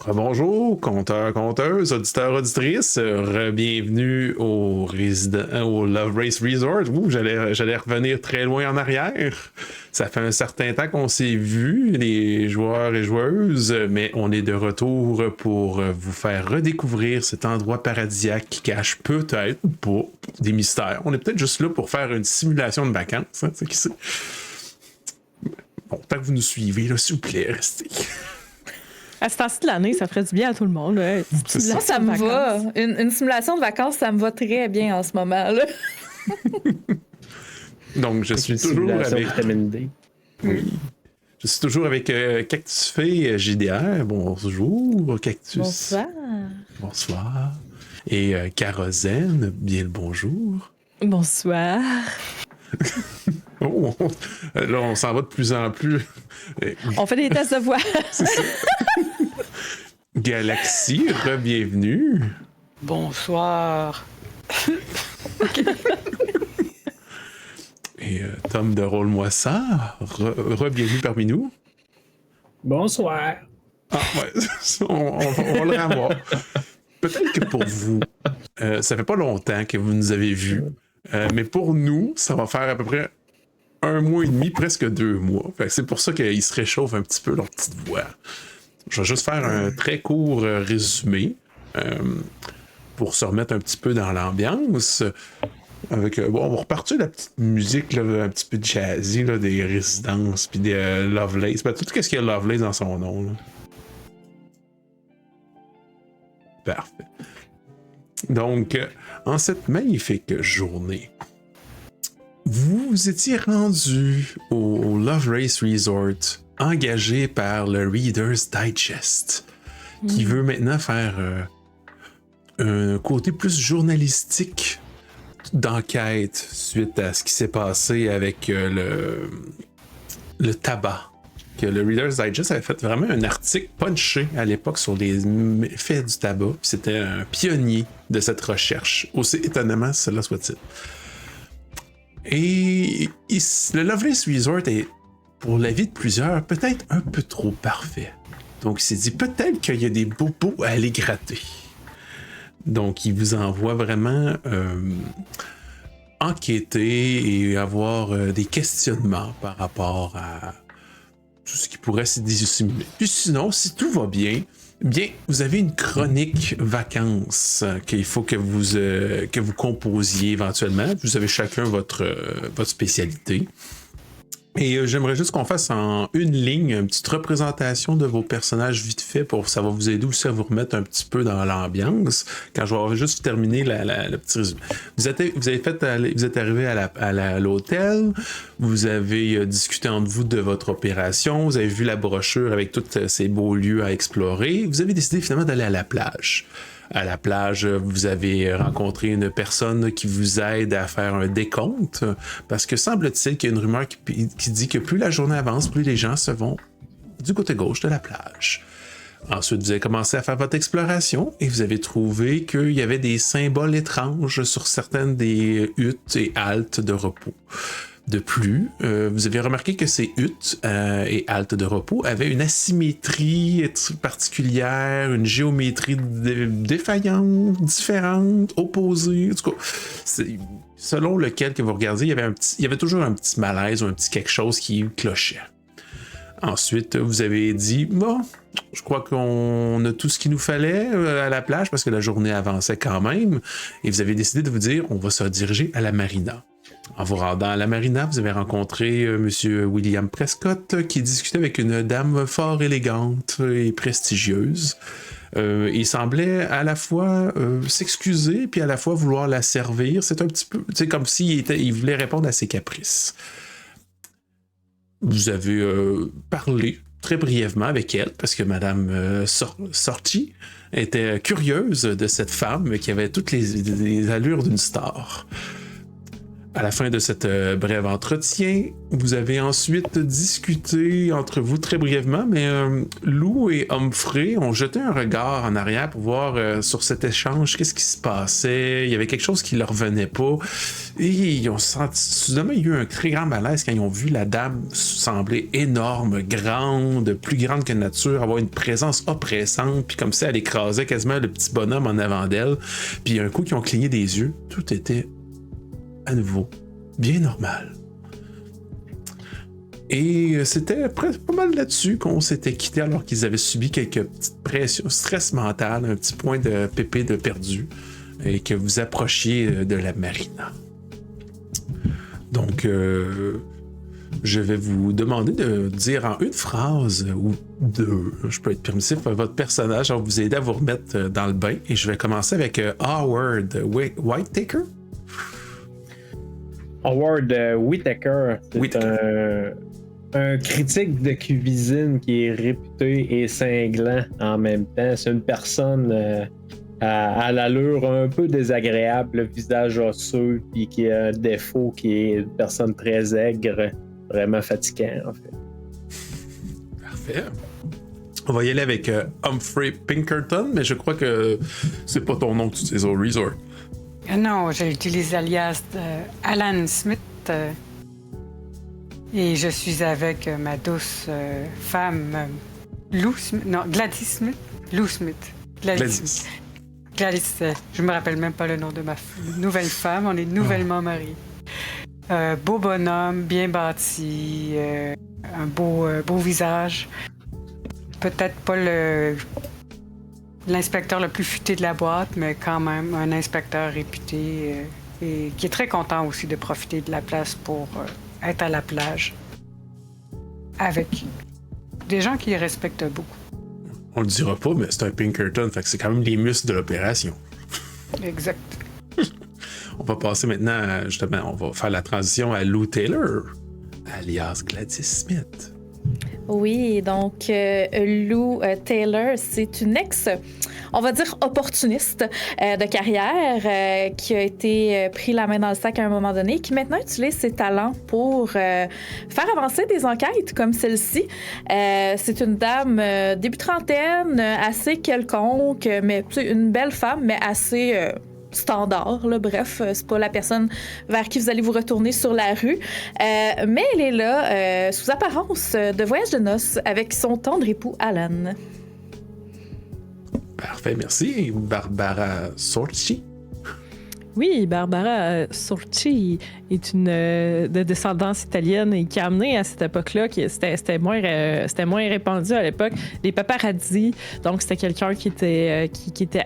Bonjour, compteurs, compteuses, auditeurs, auditrices. Bienvenue au Love Race Resort. J'allais revenir très loin en arrière. Ça fait un certain temps qu'on s'est vus, les joueurs et joueuses, mais on est de retour pour vous faire redécouvrir cet endroit paradisiaque qui cache peut-être ou pas des mystères. On est peut-être juste là pour faire une simulation de vacances, hein, qui sait. Bon, tant que vous nous suivez, là, s'il vous plaît, restez. À ce temps-ci de l'année, ça ferait du bien à tout le monde. Là. Ça me va. Une simulation de vacances, ça me va très bien en ce moment. Là. Donc, je suis toujours avec... Oui. Je suis toujours avec Cactus Fée JDR. Bonjour, Cactus. Bonsoir. Bonsoir. Et Kérosène, bien le bonjour. Bonsoir. Oh, là, on s'en va de plus en plus. On fait des tests de voix. C'est ça. Galaxy, re-bienvenue. Bonsoir. Et Tom de Rôle-moi ça, re-bienvenue parmi nous. Bonsoir. Ah, ouais, on va le revoir. Peut-être que pour vous, ça fait pas longtemps que vous nous avez vus, mais pour nous, ça va faire à peu près 1 mois et demi, presque 2 mois. Fait que c'est pour ça qu'ils se réchauffent un petit peu leur petite voix. Je vais juste faire un très court résumé pour se remettre un petit peu dans l'ambiance. Avec, on va repartir de la petite musique là, un petit peu jazzy là, des résidences puis des Lovelace. Ben, tout ce qu'il y a Lovelace dans son nom. Là. Parfait. Donc, en cette magnifique journée, vous étiez rendu au Love Race Resort, engagé par le Reader's Digest, qui veut maintenant faire un côté plus journalistique d'enquête suite à ce qui s'est passé avec le tabac. Que le Reader's Digest avait fait vraiment un article punché à l'époque sur les méfaits du tabac. C'était un pionnier de cette recherche, aussi étonnamment cela soit-il. Et le Lovelace Resort est, pour l'avis de plusieurs, peut-être un peu trop parfait. Donc il s'est dit peut-être qu'il y a des bobos à aller gratter. Donc il vous envoie vraiment enquêter et avoir des questionnements par rapport à tout ce qui pourrait s'y dissimuler. Puis sinon, si tout va bien, vous avez une chronique vacances qu'il faut que vous composiez éventuellement. Vous avez chacun votre spécialité. Et j'aimerais juste qu'on fasse en une ligne une petite représentation de vos personnages vite fait pour ça va vous aider aussi à vous remettre un petit peu dans l'ambiance. Quand je vais juste terminer le petit résumé. Vous êtes arrivé à l'hôtel, vous avez discuté entre vous de votre opération, vous avez vu la brochure avec tous ces beaux lieux à explorer, vous avez décidé finalement d'aller à la plage. À la plage, vous avez rencontré une personne qui vous aide à faire un décompte, parce que semble-t-il qu'il y a une rumeur qui dit que plus la journée avance, plus les gens se vont du côté gauche de la plage. Ensuite, vous avez commencé à faire votre exploration et vous avez trouvé qu'il y avait des symboles étranges sur certaines des huttes et haltes de repos. De plus, vous avez remarqué que ces huttes et haltes de repos avaient une asymétrie particulière, une géométrie défaillante, différente, opposée. En tout cas, selon lequel que vous regardiez, il y avait toujours un petit malaise ou un petit quelque chose qui clochait. Ensuite, vous avez dit, bon, je crois qu'on a tout ce qu'il nous fallait à la plage parce que la journée avançait quand même. Et vous avez décidé de vous dire, on va se diriger à la marina. En vous rendant à la marina, vous avez rencontré M. William Prescott qui discutait avec une dame fort élégante et prestigieuse. Il semblait à la fois s'excuser puis à la fois vouloir la servir. C'est un petit peu comme s'il voulait répondre à ses caprices. Vous avez parlé très brièvement avec elle parce que Madame Sorti était curieuse de cette femme qui avait toutes les allures d'une star. À la fin de cet bref entretien, vous avez ensuite discuté entre vous très brièvement, mais Lou et Humphrey ont jeté un regard en arrière pour voir sur cet échange qu'est-ce qui se passait. Il y avait quelque chose qui leur revenait pas. Et ils ont senti, soudainement, il y a eu un très grand malaise quand ils ont vu la dame sembler énorme, grande, plus grande que nature, avoir une présence oppressante, puis comme ça, elle écrasait quasiment le petit bonhomme en avant d'elle. Puis un coup, ils ont cligné des yeux, tout était à nouveau bien normal. Et c'était pas mal là-dessus qu'on s'était quitté alors qu'ils avaient subi quelques petites pressions, stress mental, un petit point de pépé de perdu, et que vous approchiez de la marina. Donc, je vais vous demander de dire en une phrase ou deux, je peux être permissif à votre personnage, je vais vous aider à vous remettre dans le bain, et je vais commencer avec Howard Whittaker. Howard Whittaker, c'est un critique de cuisine qui est réputé et cinglant en même temps. C'est une personne à l'allure un peu désagréable, le visage osseux, puis qui a un défaut qui est une personne très aigre, vraiment fatigant en fait. Parfait. On va y aller avec Humphrey Pinkerton, mais je crois que c'est pas ton nom que tu utilises au resort. Non, j'utilise l'alias Alan Smith et je suis avec ma douce femme Lou Smith, non, Gladys Smith. Lou Smith. Gladys. Je me rappelle même pas le nom de ma nouvelle femme, on est nouvellement mariés. Beau bonhomme, bien bâti, un beau visage. Peut-être pas l'inspecteur le plus futé de la boîte, mais quand même un inspecteur réputé et qui est très content aussi de profiter de la place pour être à la plage avec des gens qui respectent beaucoup. On le dira pas, mais c'est un Pinkerton, fait que c'est quand même les muscles de l'opération. Exact. On va passer maintenant, justement, on va faire la transition à Lou Taylor, alias Gladys Smith. Oui, donc Lou Taylor, c'est une on va dire opportuniste de carrière qui a été pris la main dans le sac à un moment donné, qui maintenant utilise ses talents pour faire avancer des enquêtes comme celle-ci. C'est une dame début trentaine, assez quelconque, mais une belle femme, mais assez standard, là. Bref, c'est pas la personne vers qui vous allez vous retourner sur la rue, mais elle est là sous apparence de voyage de noces avec son tendre époux Alan. Parfait, merci. Barbara Sorci. Oui, Barbara Sorci est une de descendance italienne et qui a amené à cette époque-là, c'était moins répandu à l'époque, les paparazzis. Donc, c'était quelqu'un qui était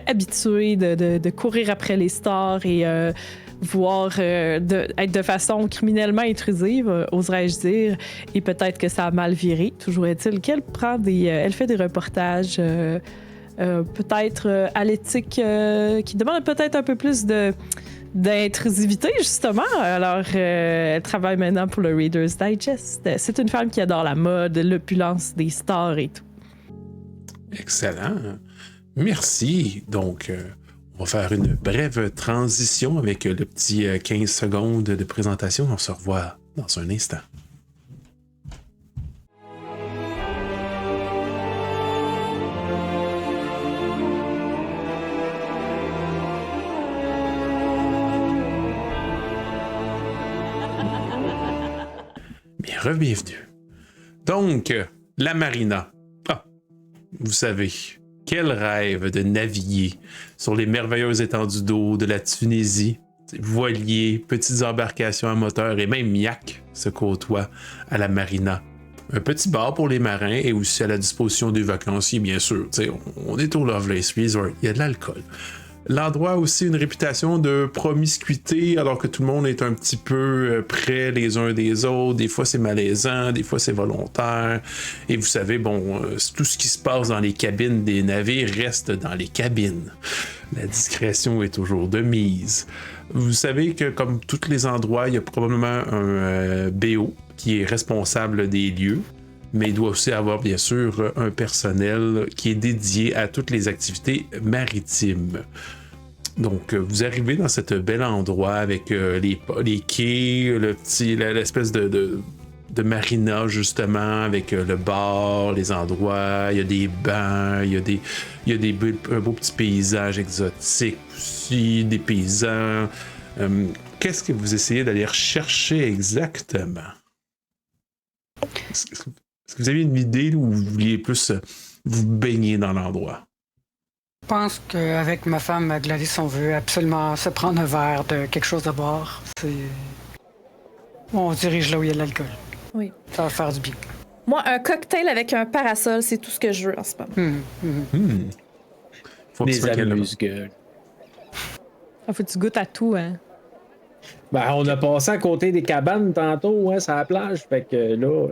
habitué de courir après les stars et être de façon criminellement intrusive, oserais-je dire, et peut-être que ça a mal viré. Toujours est-il qu'elle elle fait des reportages peut-être à l'éthique qui demande peut-être un peu plus d'intrusivité, justement. Alors, elle travaille maintenant pour le Reader's Digest. C'est une femme qui adore la mode, l'opulence des stars et tout. Excellent. Merci. Donc, on va faire une brève transition avec le petit 15 secondes de présentation. On se revoit dans un instant. Bienvenue. Donc, la marina. Ah, vous savez, quel rêve de naviguer sur les merveilleuses étendues d'eau de la Tunisie. Voiliers, petites embarcations à moteur et même yachts se côtoient à la marina. Un petit bar pour les marins et aussi à la disposition des vacanciers, bien sûr. On est au Lovelace Resort, il y a de l'alcool. L'endroit a aussi une réputation de promiscuité, alors que tout le monde est un petit peu près les uns des autres. Des fois, c'est malaisant, des fois, c'est volontaire. Et vous savez, tout ce qui se passe dans les cabines des navires reste dans les cabines. La discrétion est toujours de mise. Vous savez que, comme tous les endroits, il y a probablement un BO qui est responsable des lieux. Mais il doit aussi avoir, bien sûr, un personnel qui est dédié à toutes les activités maritimes. Donc, vous arrivez dans cet bel endroit avec les quais, l'espèce de marina, justement, avec le bar, les endroits, il y a des bancs, il y a un beau petit paysage exotique aussi, des paysans. Qu'est-ce que vous essayez d'aller rechercher exactement? Est-ce que vous avez une idée ou vous vouliez plus vous baigner dans l'endroit? Je pense qu'avec ma femme Gladys, on veut absolument se prendre un verre de quelque chose à boire. On se dirige là où il y a de l'alcool. Oui. Ça va faire du bien. Moi, un cocktail avec un parasol, c'est tout ce que je veux en ce moment. Faut que Des tu sois amuse-gueules. Faut que tu goûtes à tout, hein. Ben, on a passé à côté des cabanes tantôt, hein, sur la plage. Fait que là,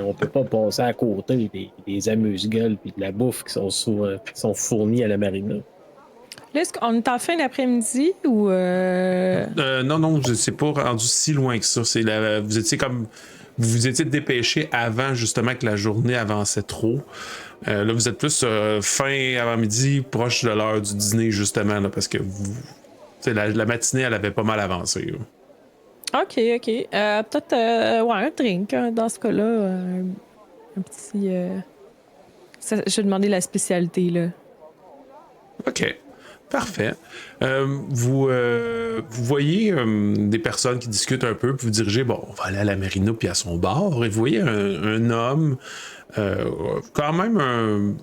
on peut pas passer à côté des amuse-gueules et de la bouffe qui sont fournies à la marina. Là, est-ce qu'on est en fin d'après-midi ou... Non, c'est pas rendu si loin que ça. Vous étiez comme... Vous vous étiez dépêché avant, justement, que la journée avançait trop. Là, vous êtes plus fin avant-midi, proche de l'heure du dîner, justement, là, parce que la matinée, elle avait pas mal avancé. Là. OK. Peut-être un drink, hein, dans ce cas-là. Un petit... je vais demander la spécialité, là. OK. Parfait. Vous voyez des personnes qui discutent un peu, puis vous dirigez, bon, on va aller à la marina puis à son bar, et vous voyez un homme quand même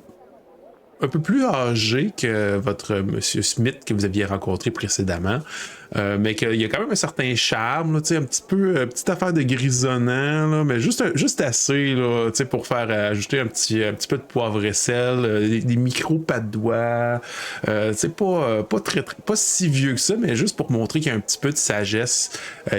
un peu plus âgé que votre Monsieur Smith que vous aviez rencontré précédemment, mais qu'il y a quand même un certain charme, là, un petit peu, petite affaire de grisonnant, là, mais juste assez là, pour faire ajouter un petit peu de poivre et sel, des micros pas de doigts, pas si vieux que ça, mais juste pour montrer qu'il y a un petit peu de sagesse.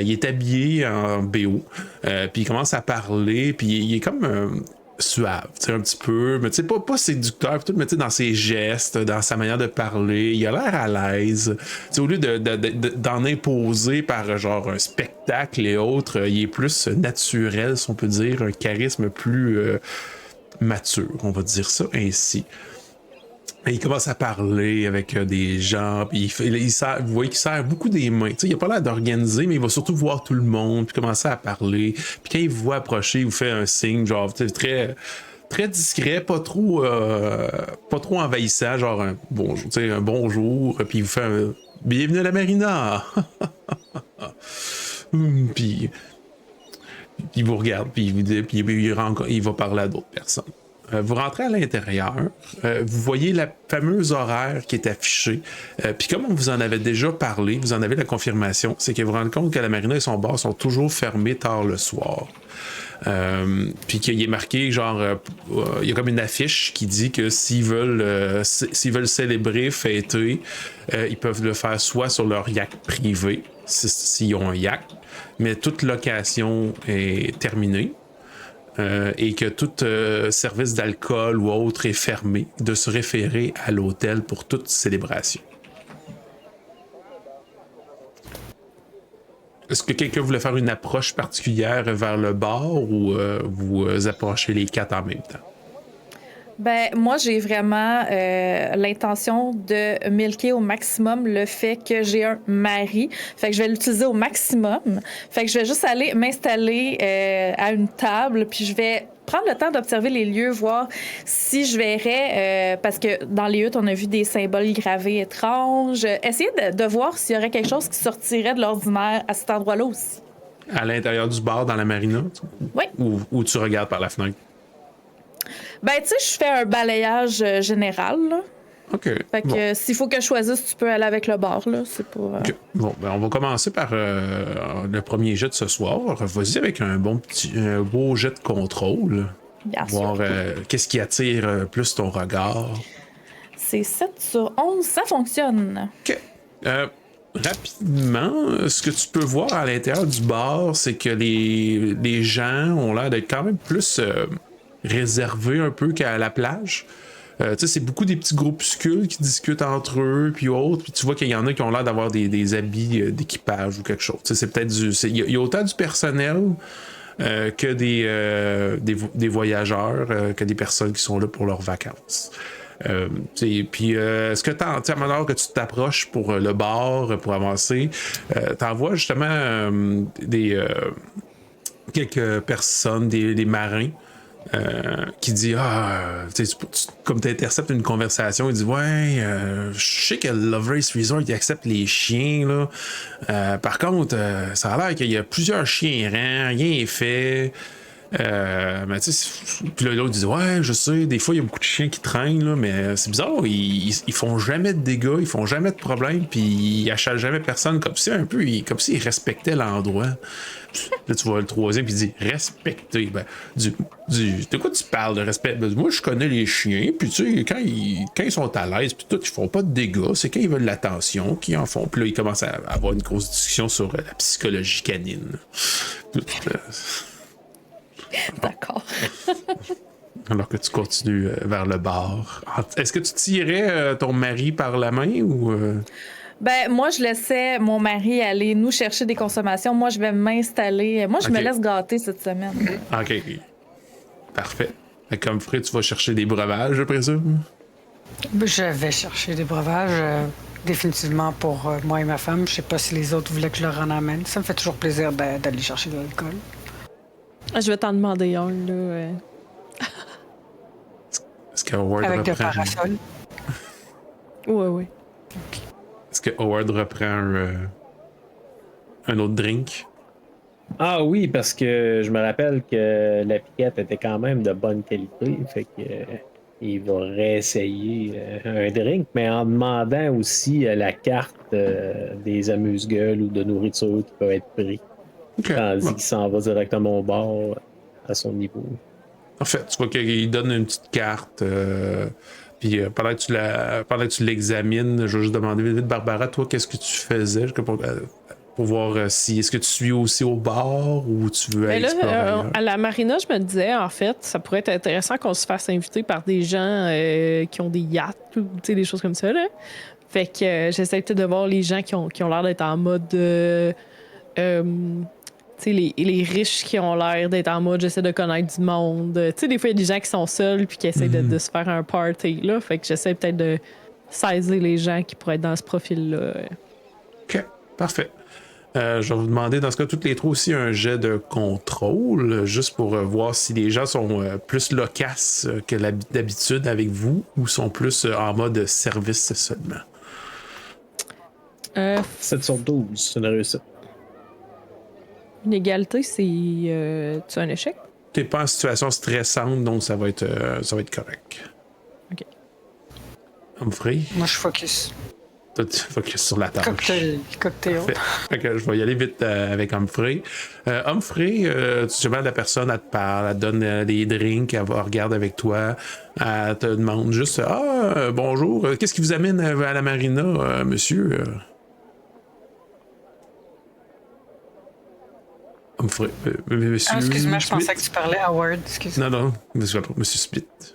Il est habillé en BO, puis il commence à parler, puis il est comme suave, un petit peu, mais pas séducteur, tout, mais dans ses gestes, dans sa manière de parler, il a l'air à l'aise. Au lieu d'en imposer par genre un spectacle et autres, il est plus naturel, si on peut dire, un charisme plus mature, on va dire ça ainsi. Et il commence à parler avec des gens, puis vous voyez qu'il serre beaucoup des mains. Il n'a pas l'air d'organiser, mais il va surtout voir tout le monde, puis commencer à parler. Puis quand il vous voit approcher, il vous fait un signe, genre très, très discret, pas trop envahissant, genre un bonjour, puis il vous fait un bienvenue à la marina. Puis il vous regarde, puis il va parler à d'autres personnes. Vous rentrez à l'intérieur, vous voyez la fameuse horaire qui est affichée. Puis comme on vous en avait déjà parlé, vous en avez la confirmation, c'est que vous vous rendez compte que la marina et son bar sont toujours fermés tard le soir. Puis qu'il est marqué, genre, il y a comme une affiche qui dit que s'ils veulent célébrer, fêter, ils peuvent le faire soit sur leur yacht privé, s'ils ont un yacht, mais toute location est terminée. Et que tout service d'alcool ou autre est fermé, de se référer à l'hôtel pour toute célébration. Est-ce que quelqu'un voulait faire une approche particulière vers le bar ou vous approchez les quatre en même temps? Ben, moi, j'ai vraiment l'intention de milquer au maximum le fait que j'ai un mari. Fait que je vais l'utiliser au maximum. Fait que je vais juste aller m'installer à une table, puis je vais prendre le temps d'observer les lieux, voir si je verrais, parce que dans les huttes, on a vu des symboles gravés étranges. Essayer de voir s'il y aurait quelque chose qui sortirait de l'ordinaire à cet endroit-là aussi. À l'intérieur du bar, dans la marina? Oui. Ou tu regardes par la fenêtre? Ben, tu sais, je fais un balayage général, là. OK. Fait que s'il faut que je choisisse, tu peux aller avec le bar, là. C'est pas... OK. Bon, ben on va commencer par le premier jet de ce soir. Vas-y avec un beau jet de contrôle. Bien voir sûr. qu'est-ce qui attire plus ton regard. C'est 7 sur 11, ça fonctionne. OK. Rapidement, ce que tu peux voir à l'intérieur du bar, c'est que les gens ont l'air d'être quand même plus réservés un peu qu'à la plage. C'est beaucoup des petits groupuscules qui discutent entre eux, puis autres. Puis tu vois qu'il y en a qui ont l'air d'avoir des habits d'équipage ou quelque chose. C'est peut-être il y a autant du personnel que des voyageurs, que des personnes qui sont là pour leurs vacances. Puis, est-ce que à l'heure que tu t'approches pour le bar, pour avancer, t'envoies justement quelques personnes, des marins, qui dit comme tu interceptes une conversation, il dit je sais que Lovelace Resort il accepte les chiens là. Par contre, ça a l'air qu'il y a plusieurs chiens errants, rien est fait. Mais tu sais, puis là, l'autre dit je sais, des fois il y a beaucoup de chiens qui traînent là, mais c'est bizarre, ils font jamais de dégâts, ils font jamais de problèmes, puis ils achalent jamais personne, comme si comme s'ils respectaient l'endroit. Là tu vois le troisième puis il dit respecter. De quoi tu parles de respect? Moi je connais les chiens, puis tu sais quand ils sont à l'aise puis tout, ils font pas de dégâts, c'est quand ils veulent l'attention qu'ils en font. Puis là ils commencent à avoir une grosse discussion sur la psychologie canine. D'accord. Alors que tu continues vers le bar. Est-ce que tu tirais ton mari par la main ou... Ben, moi, je laissais mon mari aller nous chercher des consommations. Moi, je vais m'installer. Moi, je me laisse gâter cette semaine. OK. Parfait. Comme Fred, tu vas chercher des breuvages, je présume? Je vais chercher des breuvages, définitivement pour moi et ma femme. Je sais pas si les autres voulaient que je leur en amène. Ça me fait toujours plaisir d'aller chercher de l'alcool. Je vais t'en demander un, là. Est-ce que Howard avec reprend... le parasol? Oui. Est-ce que Howard reprend un autre drink? Ah oui, parce que je me rappelle que la piquette était quand même de bonne qualité. Fait que il va réessayer un drink, mais en demandant aussi la carte des amuse-gueules ou de nourriture qui peut être pris. Okay. Tandis qu'il s'en va directement au bar à son niveau. En fait, tu vois qu'il donne une petite carte. Puis pendant que tu l'examines, je vais juste demander vite, Barbara, toi, qu'est-ce que tu faisais pour voir si est-ce que tu suis aussi au bar ou tu veux aller explorer? À la marina, je me disais, en fait, ça pourrait être intéressant qu'on se fasse inviter par des gens qui ont des yachts ou des choses comme ça. Là. Fait que j'essaie peut-être de voir les gens qui ont l'air d'être en mode... les riches qui ont l'air d'être en mode j'essaie de connaître du monde. Tu sais, des fois, il y a des gens qui sont seuls puis qui essaient de se faire un party, là. Fait que j'essaie peut-être de saisir les gens qui pourraient être dans ce profil-là. OK, parfait. Je vais vous demander, dans ce cas, toutes les trois aussi, un jet de contrôle, juste pour voir si les gens sont plus loquaces que d'habitude avec vous ou sont plus en mode service seulement. 7 sur 12, c'est une réussite. Une égalité, c'est tu as un échec? T'es pas en situation stressante, donc ça va être correct. OK. Humphrey? Moi, je focus. Toi, tu focuses sur la tâche. Cocktail. Ok, je vais y aller vite avec Humphrey. Humphrey, tu demandes à la personne, elle te parle, elle te donne des drinks, elle regarde avec toi, elle te demande juste bonjour, qu'est-ce qui vous amène à la marina, monsieur? Humphrey, monsieur. Excuse-moi, je Smith? pensais que tu parlais à Howard. Non, monsieur Smith.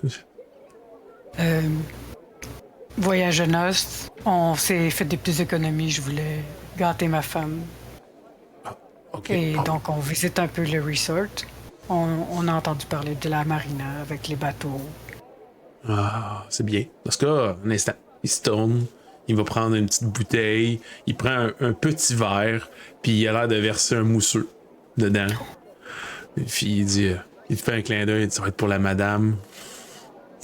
Voyage de noces, on s'est fait des petites économies, je voulais gâter ma femme. Okay. Et donc on visite un peu le resort. On a entendu parler de la marina avec les bateaux. Ah, c'est bien. Dans ce cas, un instant, il se tourne, il va prendre une petite bouteille, il prend un petit verre, puis il a l'air de verser un mousseux dedans. Et puis il te fait un clin d'œil, ça va être pour la madame.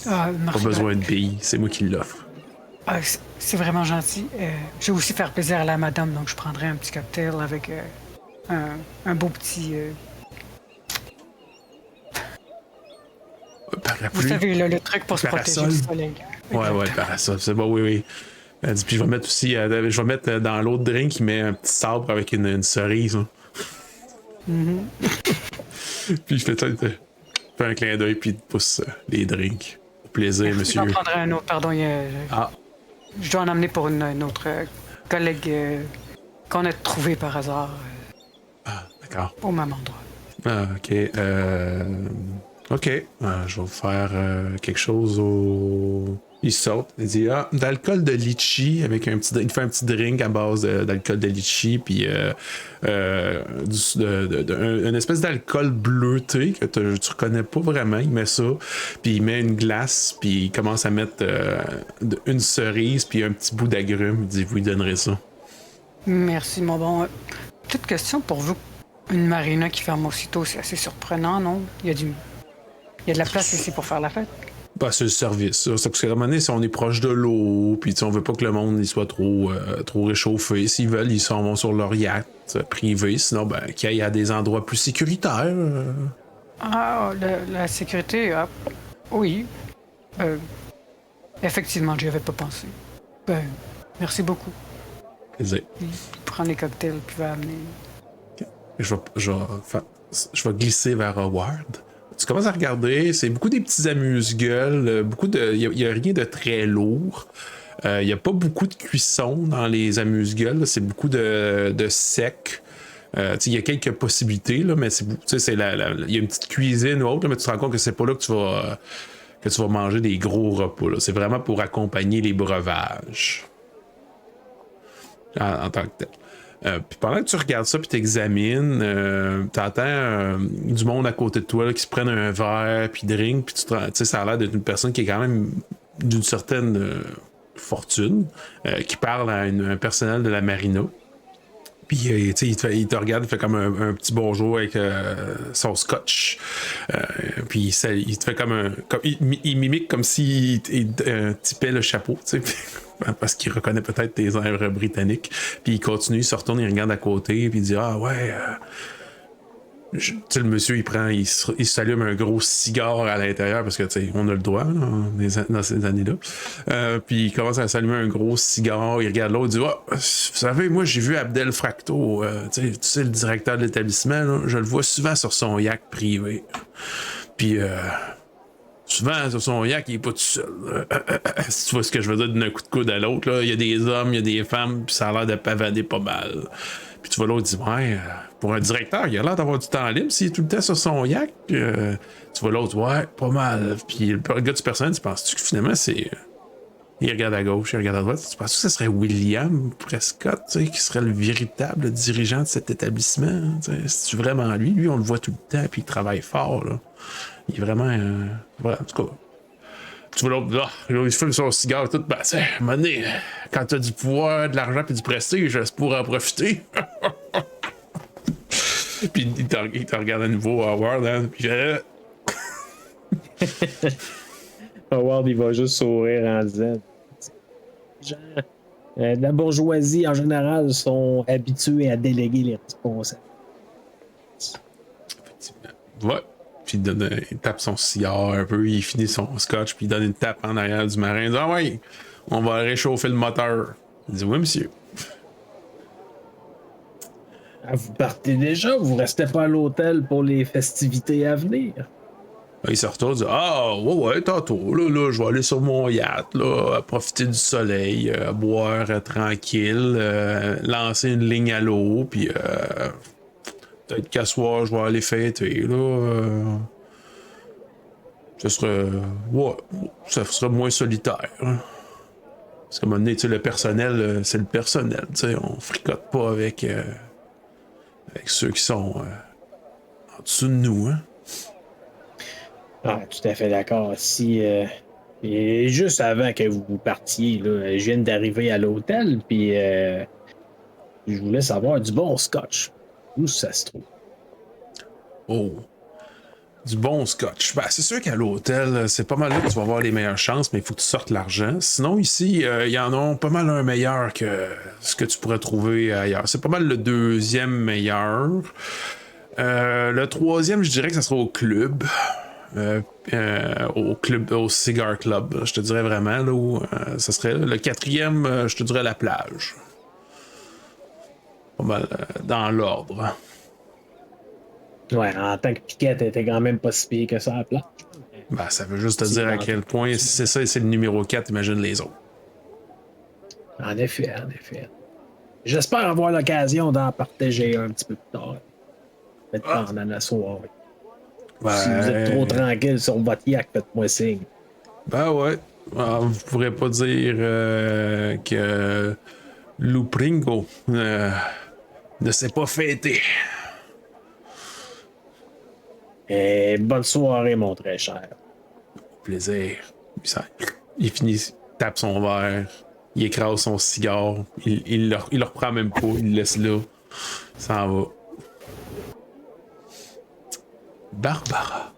Ah, Pas besoin de billes, c'est moi qui l'offre. Ah, c'est vraiment gentil. Je vais aussi faire plaisir à la madame, donc je prendrai un petit cocktail avec un beau petit... Parapluie. Vous savez, là, le truc pour se protéger du soleil. Ouais, parasol, c'est bon, oui. Elle dit, puis je vais mettre aussi, je vais mettre dans l'autre drink, il met un petit sabre avec une cerise. Hein. Puis je fais un clin d'œil, puis il te pousse les drinks. Au plaisir, monsieur. J'en prendrai un autre, pardon. Je dois en amener pour une autre collègue qu'on a trouvé par hasard. Ah, d'accord. Au même endroit. Ah, ok. Ok. Je vais vous faire quelque chose au Il saute, il dit d'alcool de litchi avec il fait un petit drink à base d'alcool de litchi, puis une espèce d'alcool bleuté que tu reconnais pas vraiment. Il met ça, puis il met une glace, puis il commence à mettre une cerise, puis un petit bout d'agrumes. Il dit vous lui donnerez ça. Merci, mon bon. Petite question pour vous. Une marina qui ferme aussitôt, c'est assez surprenant, non? Il y a de la place ici pour faire la fête. Bah, c'est le service. Ça. C'est parce qu'à un moment donné, si on est proche de l'eau, puis on veut pas que le monde il soit trop réchauffé. S'ils veulent, ils s'en vont sur leur yacht privé. Sinon, ben, qu'ils aillent à des endroits plus sécuritaires. Ah, la sécurité, oui. Effectivement, j'y avais pas pensé. Ben, merci beaucoup. Plaisir. Il prend les cocktails puis va amener. Okay. Je vais glisser vers Howard. Tu commences à regarder, c'est beaucoup des petits amuse-gueules, il n'y a rien de très lourd. Il n'y a pas beaucoup de cuisson dans les amuse-gueules, c'est beaucoup de sec. Il y a quelques possibilités, là, mais il y a une petite cuisine ou autre, mais tu te rends compte que c'est pas là que tu vas manger des gros repas. Là. C'est vraiment pour accompagner les breuvages. En tant que tel. Puis pendant que tu regardes ça puis t'examines, t'entends du monde à côté de toi là, qui se prennent un verre puis drink, puis ça a l'air d'être une personne qui est quand même d'une certaine fortune, qui parle à un personnel de la marina. Puis il te regarde, il fait comme un petit bonjour avec son scotch. Puis il te fait il mimique comme s'il typait le chapeau, tu sais. Parce qu'il reconnaît peut-être tes airs britanniques. Puis il continue, il se retourne, il regarde à côté, puis il dit ah ouais. Tu sais, le monsieur, il s'allume un gros cigare à l'intérieur parce que, tu sais, on a le droit là, dans ces années-là. Puis il commence à s'allumer un gros cigare, il regarde l'autre, il dit vous savez, moi, j'ai vu Abdel Fracto, tu sais, le directeur de l'établissement, là, je le vois souvent sur son yacht privé. Puis, souvent, sur son yacht, il est pas tout seul. Si tu vois ce que je veux dire d'un coup de coude à l'autre, là, il y a des hommes, il y a des femmes, puis ça a l'air de pavader pas mal. Puis tu vois l'autre dire ouais, pour un directeur, il a l'air d'avoir du temps libre s'il est tout le temps sur son yacht. Tu vois l'autre, ouais, pas mal. Puis le gars du personnel, tu penses-tu que finalement c'est. Il regarde à gauche, il regarde à droite. Tu penses que ce serait William Prescott, tu sais, qui serait le véritable dirigeant de cet établissement? C'est vraiment lui? Lui, on le voit tout le temps, puis il travaille fort, là. Il est vraiment. Voilà, en tout cas. Tu vois l'autre, là, il fume son cigare et tout. Ben, tu sais, à un moment donné, quand t'as du pouvoir, de l'argent et du prestige, c'est pour en profiter. Puis il te regarde à nouveau, Howard, hein, puis Howard, il va juste sourire en disant la bourgeoisie, en général, sont habitués à déléguer les responsables. Ouais. Puis il tape son cigare un peu, il finit son scotch, puis il donne une tape en arrière du marin. Il dit ah ouais, on va réchauffer le moteur. Il dit oui, monsieur. Vous partez déjà, vous restez pas à l'hôtel pour les festivités à venir. Il se retourne, il dit ah ouais, tantôt, là, je vais aller sur mon yacht, là, profiter du soleil, boire tranquille, lancer une ligne à l'eau, puis peut-être qu'à soir, je vais aller fêter, là. Ça serait moins solitaire. Hein. Parce qu'à un moment donné, tu sais, le personnel, c'est le personnel. Tu sais, on fricote pas avec ceux qui sont en dessous de nous. Hein. Ah, tout à fait d'accord. Et juste avant que vous partiez, là, je viens d'arriver à l'hôtel, puis je voulais savoir du bon scotch. Où ça se trouve? Oh! Du bon scotch. Ben, c'est sûr qu'à l'hôtel, c'est pas mal là que tu vas avoir les meilleures chances, mais il faut que tu sortes l'argent. Sinon, ici, il y en a pas mal un meilleur que ce que tu pourrais trouver ailleurs. C'est pas mal le deuxième meilleur. Le troisième, je dirais que ça sera au club. Au Cigar Club, je te dirais vraiment, là, où ça serait le quatrième, je te dirais la plage. Pas mal dans l'ordre. Ouais, en tant que piquette, t'étais quand même pas si pire que ça à la plage. Ben, ça veut juste te dire à quel point, si c'est ça et c'est le numéro 4, imagine les autres. En effet. J'espère avoir l'occasion d'en partager un petit peu plus tard. Peut-être pendant la soirée. Si vous êtes trop tranquille sur votre yacht, faites-moi signe. Ben ouais. Vous pourrez pas dire que Lou Pringo ne s'est pas fêté. Et bonne soirée, mon très cher. Plaisir. Il finit, tape son verre, il écrase son cigare, il le reprend même pas, il le laisse là, ça en va. Barbara.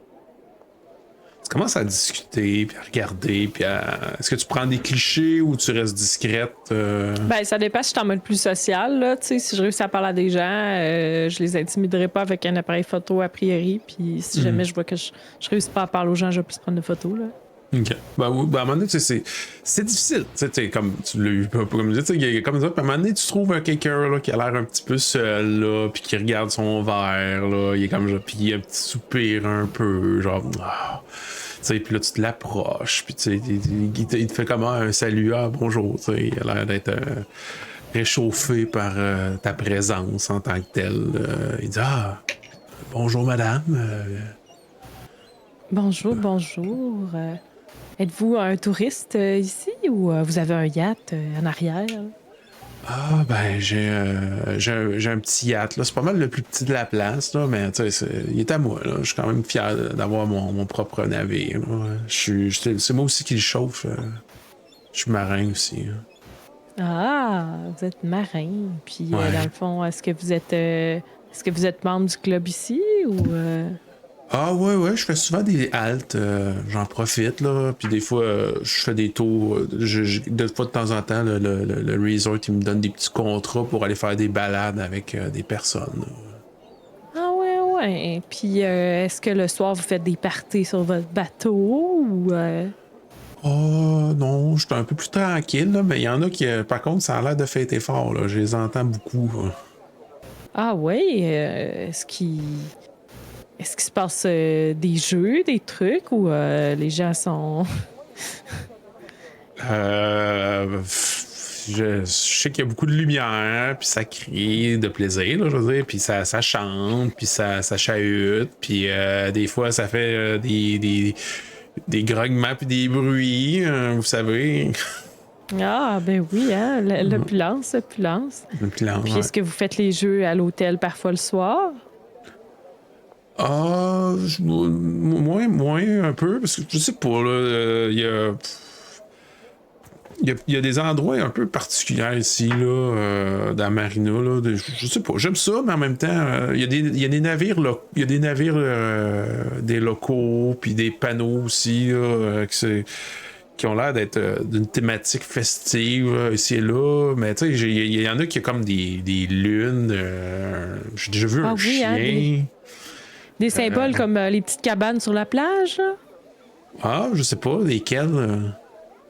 Tu commences à discuter, puis à regarder, puis à... Est-ce que tu prends des clichés ou tu restes discrète? Ben, ça dépend si je suis en mode plus social, là. Tu sais, si je réussis à parler à des gens, je les intimiderai pas avec un appareil photo a priori. Puis si jamais je vois que je réussis pas à parler aux gens, je vais plus prendre de photos, là. OK. Ben oui, ben à un moment donné, c'est difficile. Tu sais, comme tu l'as eu, pas comme je dis, il y a comme ça. Puis à un moment donné, tu trouves quelqu'un là, qui a l'air un petit peu seul, là, puis qui regarde son verre, là. Il est comme genre, puis il y a un petit soupir un peu, genre. Tu sais, puis là, tu te l'approches, puis tu sais, il te fait comment un salut, bonjour, tu sais, il a l'air d'être réchauffé par ta présence en tant que telle. Il dit, bonjour madame. Bonjour. Êtes-vous un touriste ici ou vous avez un yacht en arrière? Ben, j'ai un petit yacht, là. C'est pas mal le plus petit de la place, là, mais tu sais, il est à moi, là. Je suis quand même fier d'avoir mon propre navire, là. C'est moi aussi qui le chauffe. Je suis marin aussi, hein. Ah, vous êtes marin. Puis, Ouais. dans le fond, est-ce que vous êtes membre du club ici ou... Ouais, je fais souvent des haltes, j'en profite, là, puis des fois, je fais des tours, de fois de temps en temps, le resort, il me donne des petits contrats pour aller faire des balades avec des personnes, là. Ah ouais. Puis, est-ce que le soir, vous faites des parties sur votre bateau ou... Oh non, je suis un peu plus tranquille, là, mais il y en a qui, par contre, ça a l'air de fêter fort, là, je les entends beaucoup, là. Ah ouais, est-ce qu'il se passe des jeux, des trucs ou les gens sont... Je sais qu'il y a beaucoup de lumière, puis ça crie de plaisir, là, je veux dire, puis ça chante, puis ça chahute, puis des fois ça fait des grognements puis des bruits, vous savez. Ah, ben oui, hein, l'opulence. Puis là, Puis ouais. est-ce que vous faites les jeux à l'hôtel parfois le soir? Moins un peu, parce que je sais pas, là, il y a des endroits un peu particuliers ici, là, dans la marina, là, je sais pas, j'aime ça, mais en même temps, il y a des navires, des locaux, puis des panneaux aussi, là, qui ont l'air d'être d'une thématique festive, là, ici et là, mais tu sais, il y en a qui ont comme des lunes, j'ai déjà vu un oui, hein, chien. Des symboles comme les petites cabanes sur la plage, là? Je sais pas, lesquels.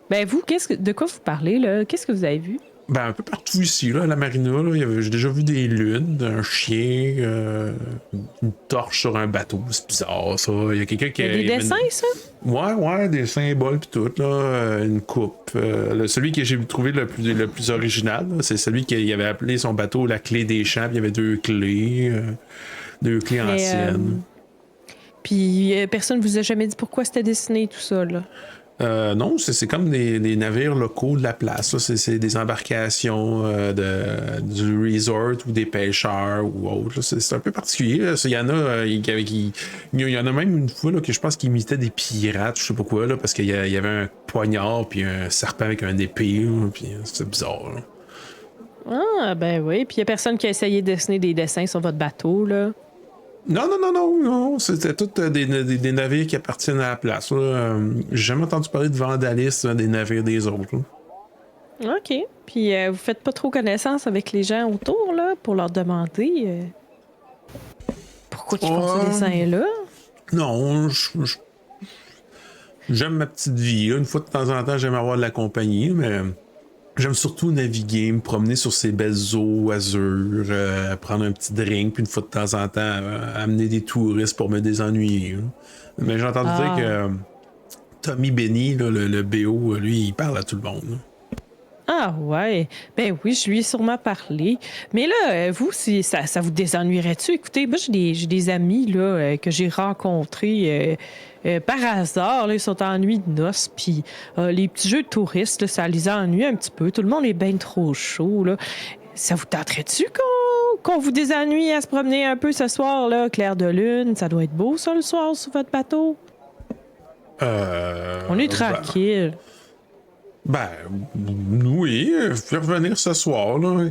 Ben vous, de quoi vous parlez, là? Qu'est-ce que vous avez vu? Ben, un peu partout ici, là, à la marina, là, j'ai déjà vu des lunes, un chien, une torche sur un bateau. C'est bizarre, ça. Il y a quelqu'un qui Il y a des dessins, ça? Ouais, des symboles pis tout, là. Une coupe. Celui que j'ai trouvé le plus original, là, c'est celui qui avait appelé son bateau la clé des champs, puis il y avait deux clés anciennes. Puis personne vous a jamais dit pourquoi c'était dessiné, tout ça, là? Non, c'est comme des navires locaux de la place. Là. C'est des embarcations du resort ou des pêcheurs ou autres. Là. C'est un peu particulier. Là. Il y en a, il y en a même une fois là, que je pense qu'ils imitaient des pirates, je sais pas quoi, là, parce qu'il y avait un poignard puis un serpent avec un épée. Là, puis c'est bizarre. Là. Ah, ben oui. Puis il y a personne qui a essayé de dessiner des dessins sur votre bateau, là? Non. C'était tous des navires qui appartiennent à la place. J'ai jamais entendu parler de vandalisme des navires des autres. Là. OK. Puis vous faites pas trop connaissance avec les gens autour, là, pour leur demander pourquoi ils font ce dessin-là? Non, j'aime ma petite vie. Là. Une fois de temps en temps, j'aime avoir de la compagnie, mais j'aime surtout naviguer, me promener sur ces belles eaux azur, prendre un petit drink, puis une fois de temps en temps, amener des touristes pour me désennuyer. Là. Mais j'ai entendu dire que Tommy Benny, là, le BO, lui, il parle à tout le monde. Là. Ah ouais, ben oui, je lui ai sûrement parlé. Mais là, vous, si ça vous désennuierait-tu? Écoutez, moi, j'ai des amis là, que j'ai rencontrés par hasard. Là, ils sont en nuit de noces, puis les petits jeux de touristes, là, ça les ennuie un petit peu. Tout le monde est bien trop chaud. Là. Ça vous tenterait-tu qu'on vous désennuie à se promener un peu ce soir, là, clair de lune? Ça doit être beau, ça, le soir, sur votre bateau? On est tranquille. Ben, oui, vous pouvez revenir ce soir, là,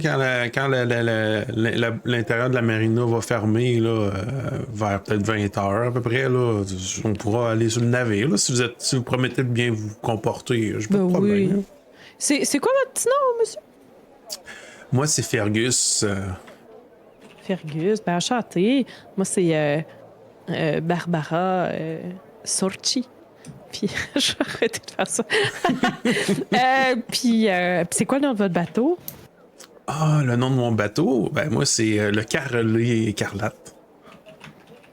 quand l'intérieur de la marina va fermer, là, vers peut-être 20h à peu près, là, on pourra aller sur le navire, là, si vous promettez de bien vous comporter, j'ai pas de problème. Oui. C'est quoi votre petit nom, monsieur? Moi, c'est Fergus. Fergus, ben enchanté. Moi, c'est Barbara Sorci. Puis, je vais arrêter de faire ça. Puis, c'est quoi le nom de votre bateau? Ah, le nom de mon bateau? Ben, moi, c'est le Carolé Écarlate.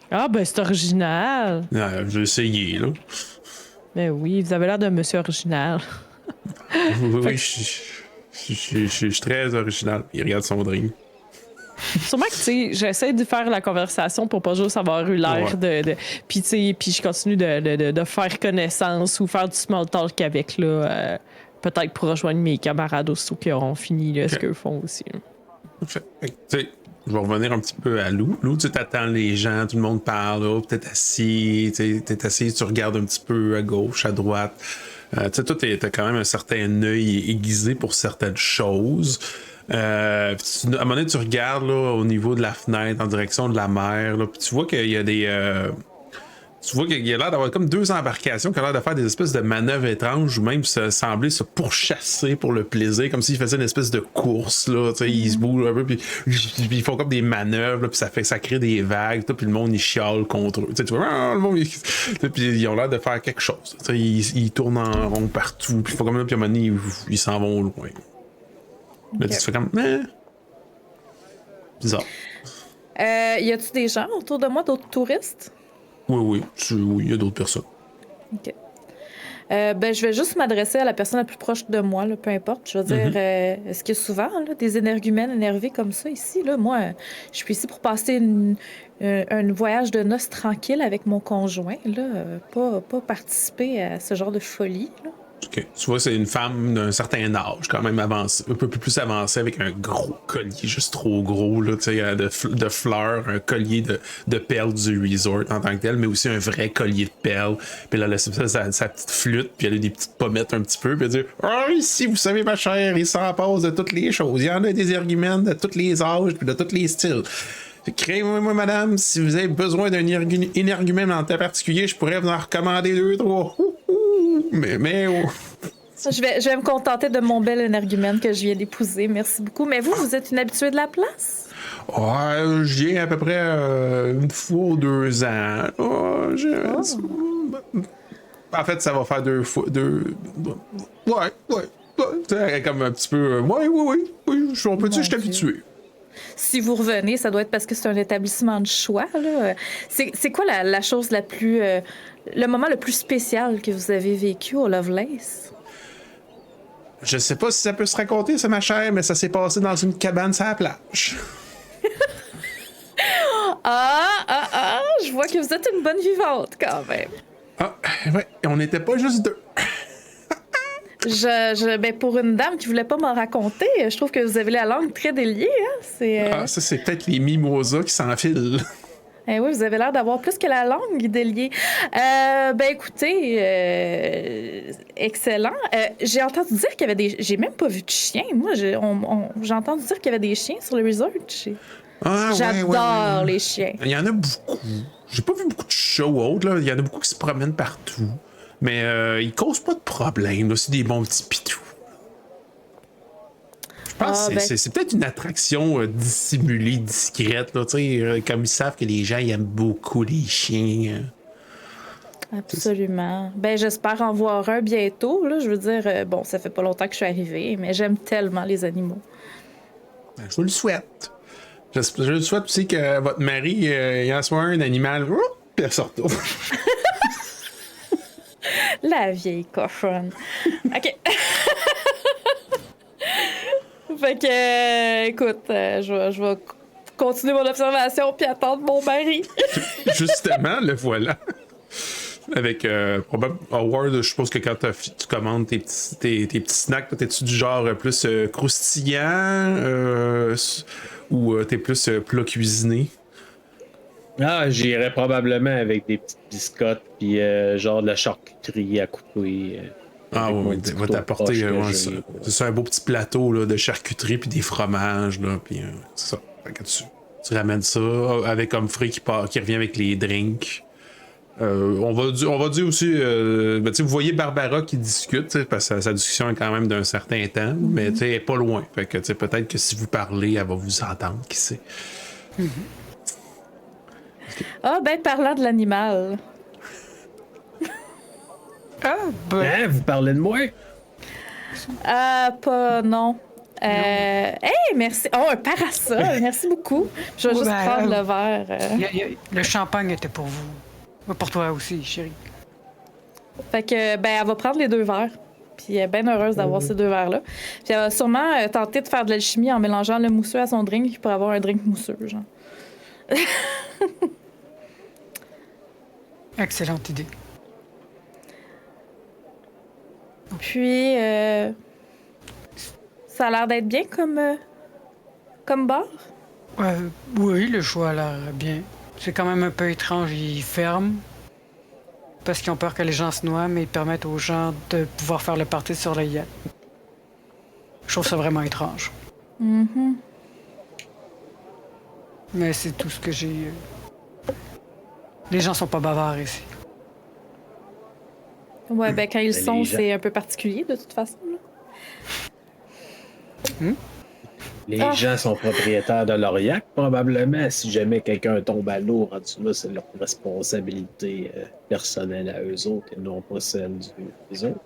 Ah, ben, c'est original. J'ai essayé, là. Ben oui, vous avez l'air d'un monsieur original. Oui, je suis très original. Il regarde son drink. Sûrement que, tu sais, j'essaie de faire la conversation pour pas juste avoir eu l'air de... Puis, tu sais, puis je continue de faire connaissance ou faire du small talk avec, là, peut-être pour rejoindre mes camarades aussitôt qui auront fini là, ce qu'eux font aussi. Parfait. Tu sais, je vais revenir un petit peu à Lou. Lou, tu t'attends les gens, tout le monde parle, là, peut-être assis, t'es assis, tu regardes un petit peu à gauche, à droite. Tu sais, toi, t'as quand même un certain œil aiguisé pour certaines choses. À un moment donné, tu regardes là, au niveau de la fenêtre en direction de la mer, là, puis tu vois qu'il y a des. Tu vois qu'il y a l'air d'avoir comme deux embarcations qui ont l'air de faire des espèces de manœuvres étranges ou même sembler se pourchasser pour le plaisir, comme s'ils faisaient une espèce de course. Là, ils se bougent un peu, puis ils font comme des manœuvres, là, puis ça crée des vagues, puis le monde il chiale contre eux. Tu vois, le monde, puis ils ont l'air de faire quelque chose. Ils tournent en rond partout, puis il faut comme là, puis à un moment donné, ils s'en vont loin. Là, tu te fais comme. Bizarre. Y a-tu des gens autour de moi, d'autres touristes? Oui, il y a d'autres personnes. OK. Ben, je vais juste m'adresser à la personne la plus proche de moi, là, peu importe. Je veux dire, est-ce qu'il y a souvent là, des énergumènes énervés comme ça ici? Là? Moi, je suis ici pour passer un voyage de noces tranquille avec mon conjoint, là, pas participer à ce genre de folie. Là. Okay. Tu vois, c'est une femme d'un certain âge, quand même avancé, un peu plus avancé, avec un gros collier, juste trop gros, là, de fleurs, un collier de perles du resort en tant que tel, mais aussi un vrai collier de perles. Puis là, sa petite flûte, puis elle a des petites pommettes un petit peu, puis elle dit « Ah, ici, vous savez, ma chère, il s'en passe de toutes les choses. Il y en a des arguments de tous les âges, puis de tous les styles. » Créez-moi, madame, si vous avez besoin d'un énergumène en particulier, je pourrais vous en recommander 2, 3. Mais oh. Je vais me contenter de mon bel énergumène que je viens d'épouser. Merci beaucoup. Mais vous êtes une habituée de la place? Ouais, j'y viens à peu près une fois ou 2 ans. En fait, ça va faire 2 fois. Ouais. Comme un petit peu. Oui. On peut-tu, je suis habitué. Si vous revenez, ça doit être parce que c'est un établissement de choix. Là. C'est quoi la chose la plus... le moment le plus spécial que vous avez vécu au Lovelace? Je sais pas si ça peut se raconter, ça, ma chère, mais ça s'est passé dans une cabane sur la plage. Je vois que vous êtes une bonne vivante, quand même. Ah, ouais, on n'était pas juste 2. Ben pour une dame qui voulait pas m'en raconter, je trouve que vous avez la langue très déliée. Hein? Ça, c'est peut-être les mimosas qui s'enfilent. Eh oui, vous avez l'air d'avoir plus que la langue déliée. Ben écoutez, excellent. J'ai entendu dire qu'il y avait des... J'ai même pas vu de chiens. Moi, j'ai entendu dire qu'il y avait des chiens sur le resort. J'adore les chiens. Il y en a beaucoup. J'ai pas vu beaucoup de chats ou autres. Là. Il y en a beaucoup qui se promènent partout. Mais ils causent pas de problème. Là. C'est des bons petits pitous. Je pense que c'est peut-être une attraction dissimulée, discrète. Là, comme ils savent que les gens ils aiment beaucoup les chiens. Absolument. Ben j'espère en voir un bientôt. Là. Je veux dire, bon, ça fait pas longtemps que je suis arrivée, mais j'aime tellement les animaux. Je vous le souhaite. Je le souhaite aussi que votre mari il en soit un animal. Puis elle se retourne. La vieille cochonne. OK. Fait que, écoute, je vais continuer mon observation puis attendre mon mari. Justement, le voilà. Avec Howard, je suppose que quand tu commandes tes petits snacks, t'es-tu du genre plus croustillant ou t'es plus plat cuisiné? Ah, j'irais probablement avec des petites biscottes puis genre de la charcuterie à couper. Ah oui, il va t'apporter c'est un beau petit plateau là, de charcuterie puis des fromages, là, puis c'est ça. Fait que tu ramènes ça avec Humphrey qui revient avec les drinks. On va dire aussi, vous voyez Barbara qui discute, parce que sa discussion est quand même d'un certain temps, mais elle est pas loin. Fait que peut-être que si vous parlez, elle va vous entendre, qui sait. Ah, ben, parlant de l'animal. Ah, ben. Hein, vous parlez de moi? Ah, pas, non. Hey, merci. Oh, un parasol. Merci beaucoup. Je vais juste prendre le verre. Le champagne était pour vous. Pour toi aussi, chérie. Fait que, ben, elle va prendre les 2 verres. Puis elle est bien heureuse d'avoir ces 2 verres-là. Puis elle va sûrement tenter de faire de l'alchimie en mélangeant le mousseux à son drink pour avoir un drink mousseux, genre. Excellente idée. Puis, ça a l'air d'être bien comme bar. Oui, le choix a l'air bien. C'est quand même un peu étrange, ils ferment. Parce qu'ils ont peur que les gens se noient, mais ils permettent aux gens de pouvoir faire le party sur le yacht. Je trouve ça vraiment étrange. Mm-hmm. Mais c'est tout ce que j'ai... Les gens sont pas bavards ici. Ouais, ben, quand ils Les sont, gens. c'est un peu particulier, de toute façon. Là. Les gens sont propriétaires de leur yacht, probablement. Si jamais quelqu'un tombe à l'eau, rendu là, c'est leur responsabilité personnelle à eux autres et non pas celle des autres.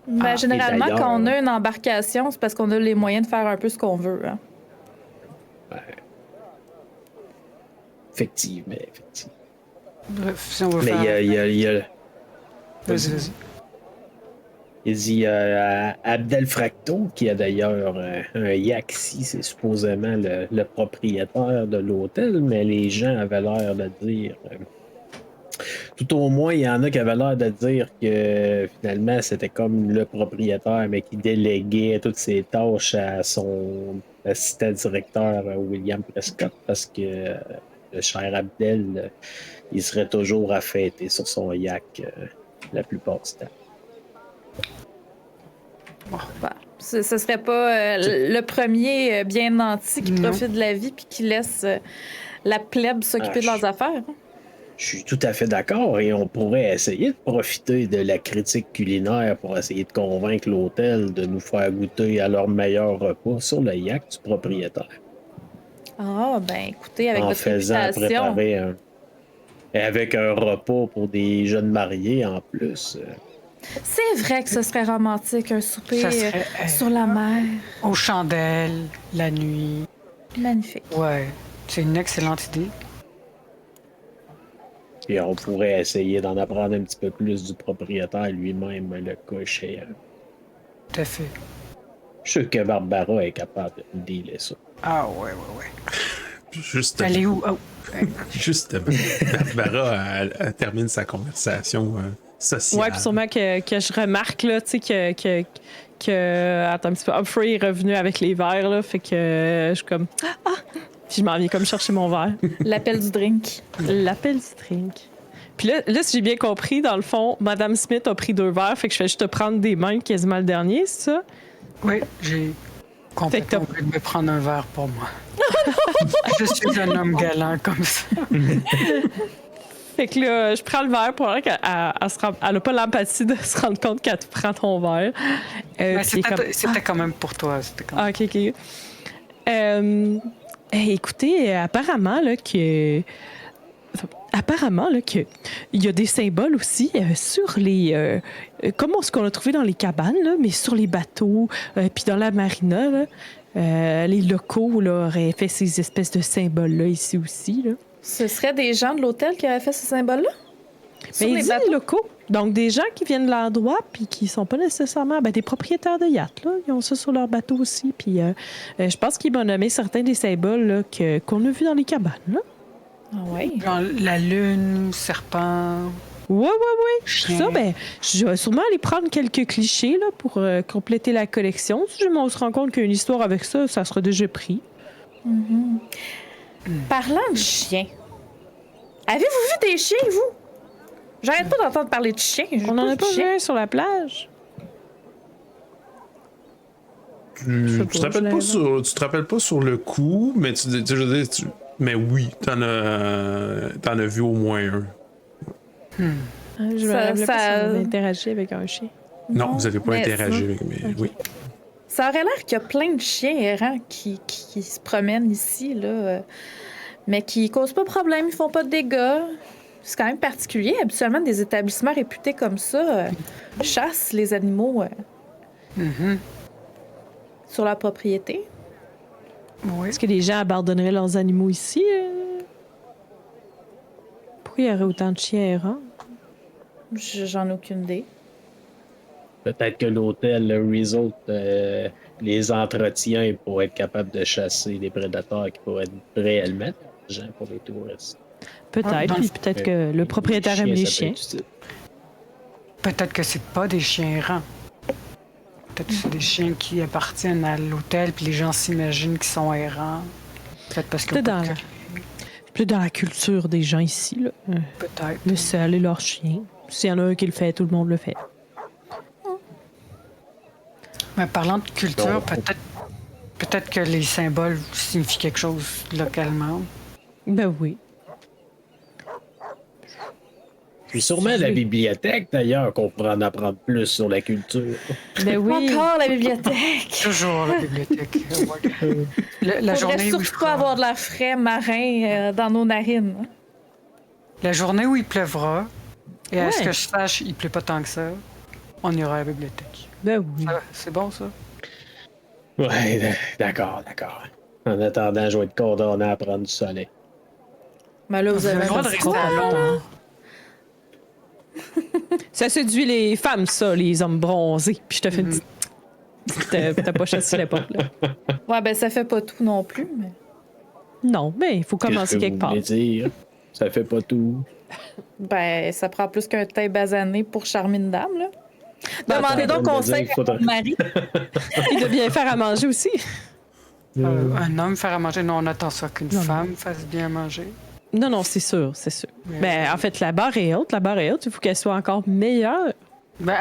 Ben, généralement, et d'ailleurs, quand on a une embarcation, c'est parce qu'on a les moyens de faire un peu ce qu'on veut. Hein. Ben, effectivement. Bref, si on veut Mais faire... il y a Vas-y. il dit Abdel Fracto, qui a d'ailleurs un yacht ici, c'est supposément le propriétaire de l'hôtel, mais les gens avaient l'air de dire... tout au moins, il y en a qui avaient l'air de dire que finalement, c'était comme le propriétaire, mais qui déléguait toutes ses tâches à son assistant directeur William Prescott, parce que le cher Abdel, il serait toujours à fêter sur son yacht la plupart du temps. Ben, ce serait pas le premier bien nanti qui profite de la vie puis qui laisse la plèbe s'occuper de leurs affaires. Hein. Je suis tout à fait d'accord et on pourrait essayer de profiter de la critique culinaire pour essayer de convaincre l'hôtel de nous faire goûter à leur meilleur repas sur le yacht du propriétaire. Ah, ben écoutez, avec en votre faisant invitation... préparer et avec un repas pour des jeunes mariés en plus. C'est vrai que ce serait romantique, un souper Ça serait, sur la mer. Aux chandelles, la nuit. Magnifique. Ouais, c'est une excellente idée. Puis on pourrait essayer d'en apprendre un petit peu plus du propriétaire lui-même, le cas échéant. Tout à fait. Je suis sûr que Barbara est capable de dealer ça. Ah ouais. Justement. Elle est où? Oh. Justement. Barbara, elle termine sa conversation sociale. Ouais, puis sûrement que je remarque, là, tu sais, que attends un petit peu, Humphrey est revenu avec les verres, là, fait que je suis comme, puis je m'en viens comme chercher mon verre. L'appel du drink. L'appel du drink. Puis là, si j'ai bien compris, dans le fond, Madame Smith a pris 2 verres, fait que je fais juste te prendre des mains quasiment le dernier, c'est ça? Oui, j'ai complètement oublié de me prendre un verre pour moi. Je suis un homme galant comme ça. Fait que là, je prends le verre pour elle qu'elle n'a pas l'empathie de se rendre compte qu'elle te prend ton verre. Mais Puis c'était quand même pour toi. C'était quand même... Ah, OK. Écoutez, apparemment que il y a des symboles aussi sur les comme ce qu'on a trouvé dans les cabanes là, mais sur les bateaux puis dans la marina là, les locaux là, auraient fait ces espèces de symboles là ici aussi là. Ce serait des gens de l'hôtel qui auraient fait ce symbole-là? Mais ils disent locaux. Donc, des gens qui viennent de l'endroit puis qui sont pas nécessairement des propriétaires de yachts, là. Ils ont ça sur leur bateau aussi. Puis je pense qu'ils m'ont nommé certains des symboles là, qu'on a vus dans les cabanes. Là. Ah ouais. Genre la lune, serpent. Oui. Chien. Ça, je vais sûrement aller prendre quelques clichés là, pour compléter la collection. Si jamais on se rend compte qu'il y a une histoire avec ça, ça sera déjà pris. Parlant de chiens, avez-vous vu des chiens, vous? J'arrête pas d'entendre parler de chiens. On n'en a pas vu un sur la plage. Tu te rappelles pas sur le coup, mais je veux dire, mais oui, t'en as vu au moins un. Je me rappelle pas si on a interagi avec un chien. Non, vous avez pas mais interagi ça- avec, mais Ok. oui. Ça aurait l'air qu'il y a plein de chiens errants qui se promènent ici, là, mais qui causent pas de problème, ils font pas de dégâts. C'est quand même particulier. Habituellement, des établissements réputés comme ça chassent les animaux sur leur propriété. Oui. Est-ce que les gens abandonneraient leurs animaux ici? Pourquoi il y aurait autant de chiens errants? J'en ai aucune idée. Peut-être que l'hôtel, le resort, les entretient pour être capable de chasser des prédateurs qui pourraient être réellement gens pour les touristes. Peut-être, puis peut-être que le propriétaire aime les ça peut chiens. être utile. Peut-être que c'est pas des chiens errants. Peut-être que c'est des chiens qui appartiennent à l'hôtel, puis les gens s'imaginent qu'ils sont errants. Peut-être parce que. Peut-être plus dans la culture des gens ici, là. Peut-être. Laisser aller leurs chiens. S'il y en a un qui le fait, tout le monde le fait. Mais parlant de culture, Non. peut-être que les symboles signifient quelque chose localement. Ben oui. Puis sûrement la bibliothèque, d'ailleurs, qu'on pourrait en apprendre plus sur la culture. Ben oui. Encore la bibliothèque! Toujours la bibliothèque. La Faudrait journée où il surtout pas avoir de l'air frais marin dans nos narines. La journée où il pleuvra, et à ce Ouais. que je sache, il pleut pas tant que ça, on ira à la bibliothèque. Ben oui. C'est bon, ça? Ouais, d'accord. En attendant, je vais être condamné à prendre du soleil. Mais là, vous avez le droit de un rester froid, à là. l'ombre. Ça séduit les femmes, ça, les hommes bronzés. Puis je te fais une petite... T'as pas chassé la porte, là. Ouais, ben ça fait pas tout non plus, mais... Non, mais il faut commencer quelque part. Dire? Ça fait pas tout. Ben, ça prend plus qu'un teint basané pour charmer une dame, là. Demandez attends, donc je me conseil disais, à faudrait- votre mari. Et de bien faire à manger aussi. Un homme faire à manger, non, on attend ça qu'une Non, non. femme fasse bien manger. Non, c'est sûr, c'est sûr. Mais- Ben, en fait, la barre est haute. Il faut qu'elle soit encore meilleure. Ben,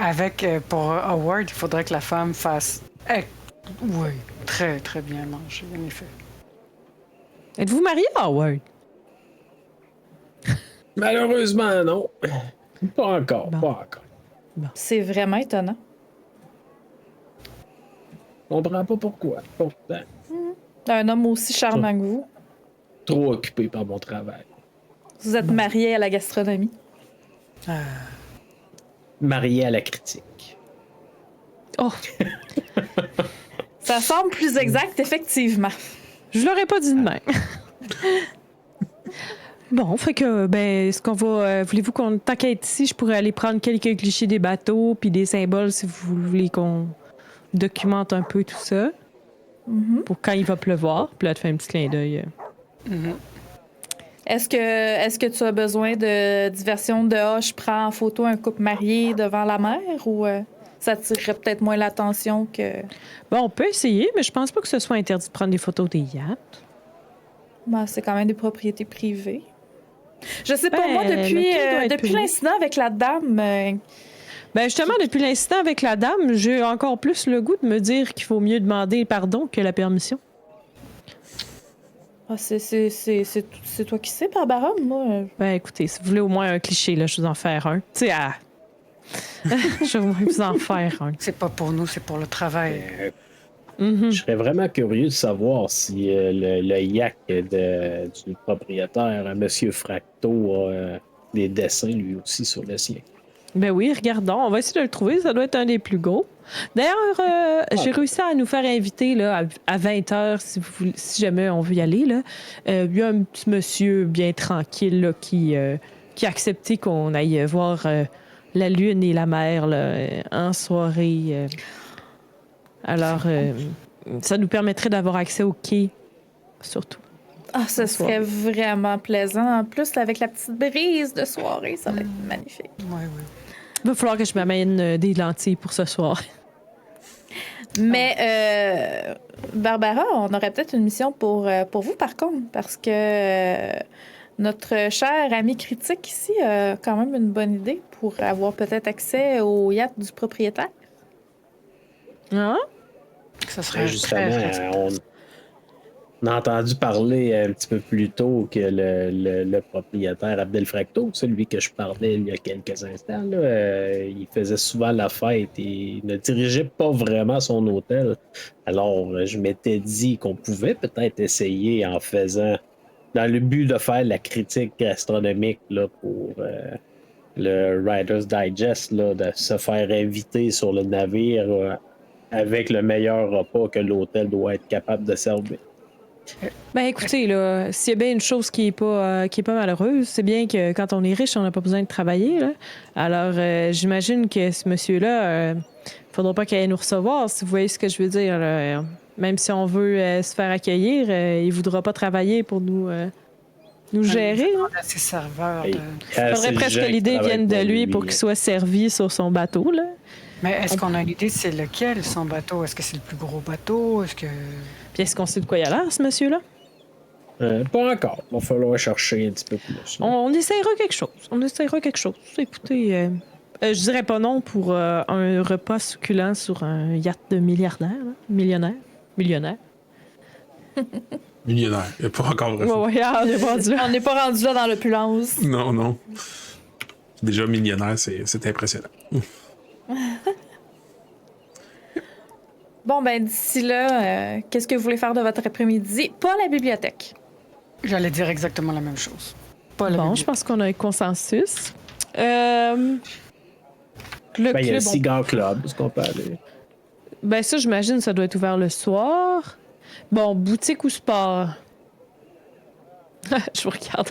pour Howard, il faudrait que la femme fasse, oui, très, très bien manger, en effet. Êtes-vous marié, Howard? Malheureusement, non. Pas encore, Bon. pas encore. C'est vraiment étonnant. On comprend pas pourquoi. Pourtant, Un homme aussi charmant que vous. trop occupé par mon travail. Vous êtes marié à la gastronomie. Marié à la critique. Oh, Ça semble plus exact, effectivement. je l'aurais pas dit de même. Bon, fait que, ben, est-ce qu'on va... voulez-vous qu'on... Tant qu'à être ici, je pourrais aller prendre quelques clichés des bateaux puis des symboles si vous voulez qu'on documente un peu tout ça. Pour quand il va pleuvoir. Puis là, tu fais un petit clin d'œil. Est-ce que tu as besoin de diversion de je prends en photo un couple marié devant la mer ou ça attirerait peut-être moins l'attention que. Bon, on peut essayer, mais je pense pas que ce soit interdit de prendre des photos des yachts. Ben, c'est quand même des propriétés privées. Je sais pas, Ben, moi, le quai doit être depuis public. l'incident avec la dame, Ben justement, depuis l'incident avec la dame, j'ai encore plus le goût de me dire qu'il faut mieux demander pardon que la permission. c'est toi qui sais, Barbara. Moi, Ben écoutez, si vous voulez au moins un cliché, là, je vais vous en faire un. Tu sais, je vais vous en faire un. C'est pas pour nous, c'est pour le travail. Mhm. Je serais vraiment curieux de savoir si le yak du propriétaire, M. Fracto, a des dessins lui aussi sur le sien. Ben oui, regardons, on va essayer de le trouver, ça doit être un des plus gros. D'ailleurs, j'ai réussi à nous faire inviter là, à 20h, si jamais on veut y aller. Là. Il y a un petit monsieur bien tranquille là, qui a accepté qu'on aille voir la lune et la mer là, en soirée. Alors, ça nous permettrait d'avoir accès au quai, surtout. Ah, ce serait vraiment plaisant. En plus, avec la petite brise de soirée, ça va être magnifique. Oui. Il va falloir que je m'amène des lentilles pour ce soir. Mais, Barbara, on aurait peut-être une mission pour vous, par contre, parce que notre cher ami critique ici a quand même une bonne idée pour avoir peut-être accès au yacht du propriétaire. Ah? Ça serait Justement, on a entendu parler un petit peu plus tôt que le propriétaire Abdel Fracto, celui que je parlais il y a quelques instants, là, il faisait souvent la fête et ne dirigeait pas vraiment son hôtel. Alors, je m'étais dit qu'on pouvait peut-être essayer en faisant, dans le but de faire la critique gastronomique là, pour le Writer's Digest, là, de se faire inviter sur le navire avec le meilleur repas que l'hôtel doit être capable de servir. Ben écoutez, là, s'il y a bien une chose qui est pas malheureuse, c'est bien que quand on est riche, on n'a pas besoin de travailler. Là. Alors, j'imagine que ce monsieur-là, faudra pas qu'il aille nous recevoir, si vous voyez ce que je veux dire. Là. Même si on veut se faire accueillir, il voudra pas travailler pour nous gérer. à ses serveurs. Hey. Il faudrait presque que l'idée vienne de lui pour qu'il soit servi sur son bateau. Là. Mais est-ce qu'on a une idée c'est lequel, son bateau? Est-ce que c'est le plus gros bateau? Est-ce que... Puis est-ce qu'on sait de quoi il a l'air, ce monsieur-là? Pas encore. Il va falloir chercher un petit peu plus. On essaiera quelque chose. Écoutez, je dirais pas non pour un repas succulent sur un yacht de milliardaire, là. Millionnaire. Millionnaire. Il n'y a pas encore vrai. Ouais, on n'est pas rendu là. On n'est pas rendu là dans l'opulence. Non. Déjà millionnaire, c'est impressionnant. Bon, ben d'ici là, qu'est-ce que vous voulez faire de votre après-midi? Pas la bibliothèque. J'allais dire exactement la même chose. Pas la Bon, bibliothèque. je pense qu'on a un consensus. Il y a le club, Cigar Club, est-ce qu'on peut aller? Ben ça, j'imagine, ça doit être ouvert le soir. Bon, boutique ou sport? Je vous regarde.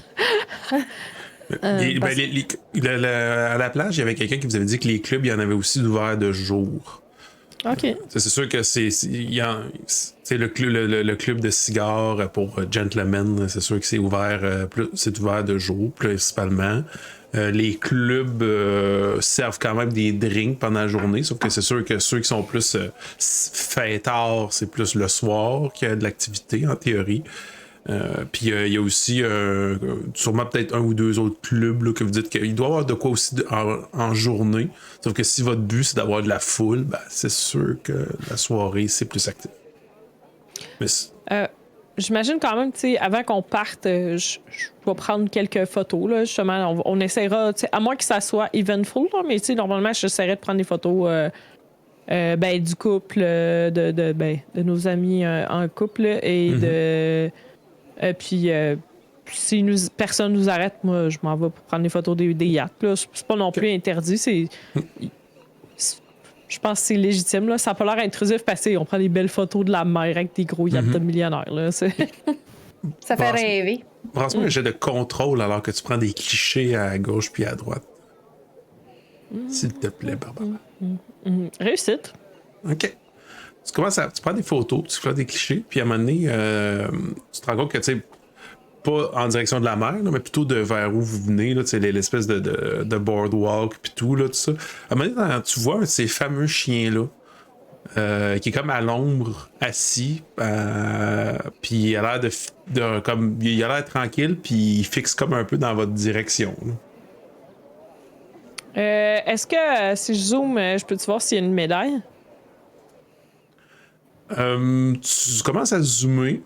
À la plage, il y avait quelqu'un qui vous avait dit que les clubs, il y en avait aussi d'ouverts de jour. OK. C'est sûr que c'est le club de cigares pour gentlemen, c'est sûr que c'est ouvert, c'est ouvert de jour principalement. Les clubs servent quand même des drinks pendant la journée, sauf que c'est sûr que ceux qui sont plus fêtards, c'est plus le soir qu'il y a de l'activité en théorie. Puis il y a aussi sûrement peut-être un ou deux autres clubs là, que vous dites qu'il doit y avoir de quoi aussi en journée. Sauf que si votre but c'est d'avoir de la foule, ben, c'est sûr que la soirée c'est plus actif. Mais J'imagine quand même, tu sais, avant qu'on parte, je vais prendre quelques photos, là, justement. On essaiera, tu sais, à moins que ça soit eventful, là, mais tu sais, normalement, j'essaierai de prendre des photos du couple, de nos amis en couple, et puis, si personne nous arrête, moi, je m'en vais pour prendre des photos des yachts. Là. C'est pas non plus interdit. Je pense que c'est légitime. Là. Ça n'a pas l'air intrusif parce qu'on prend des belles photos de la mer avec des gros yachts de millionnaires. Là. Ça fait rêver. Franchement, un jet de contrôle alors que tu prends des clichés à gauche puis à droite. S'il te plaît, Barbara. Réussite. OK. Tu prends des photos, tu fais des clichés, puis à un moment donné, tu te rends compte que, tu sais, pas en direction de la mer, là, mais plutôt de vers où vous venez, là, tu sais, l'espèce de boardwalk, puis tout, là, tout ça. À un moment donné, tu vois un de ces fameux chiens-là, qui est comme à l'ombre, assis, puis il a l'air il a l'air tranquille, puis il fixe comme un peu dans votre direction, là. Est-ce que si je zoome, je peux-tu voir s'il y a une médaille? Tu commences à zoomer,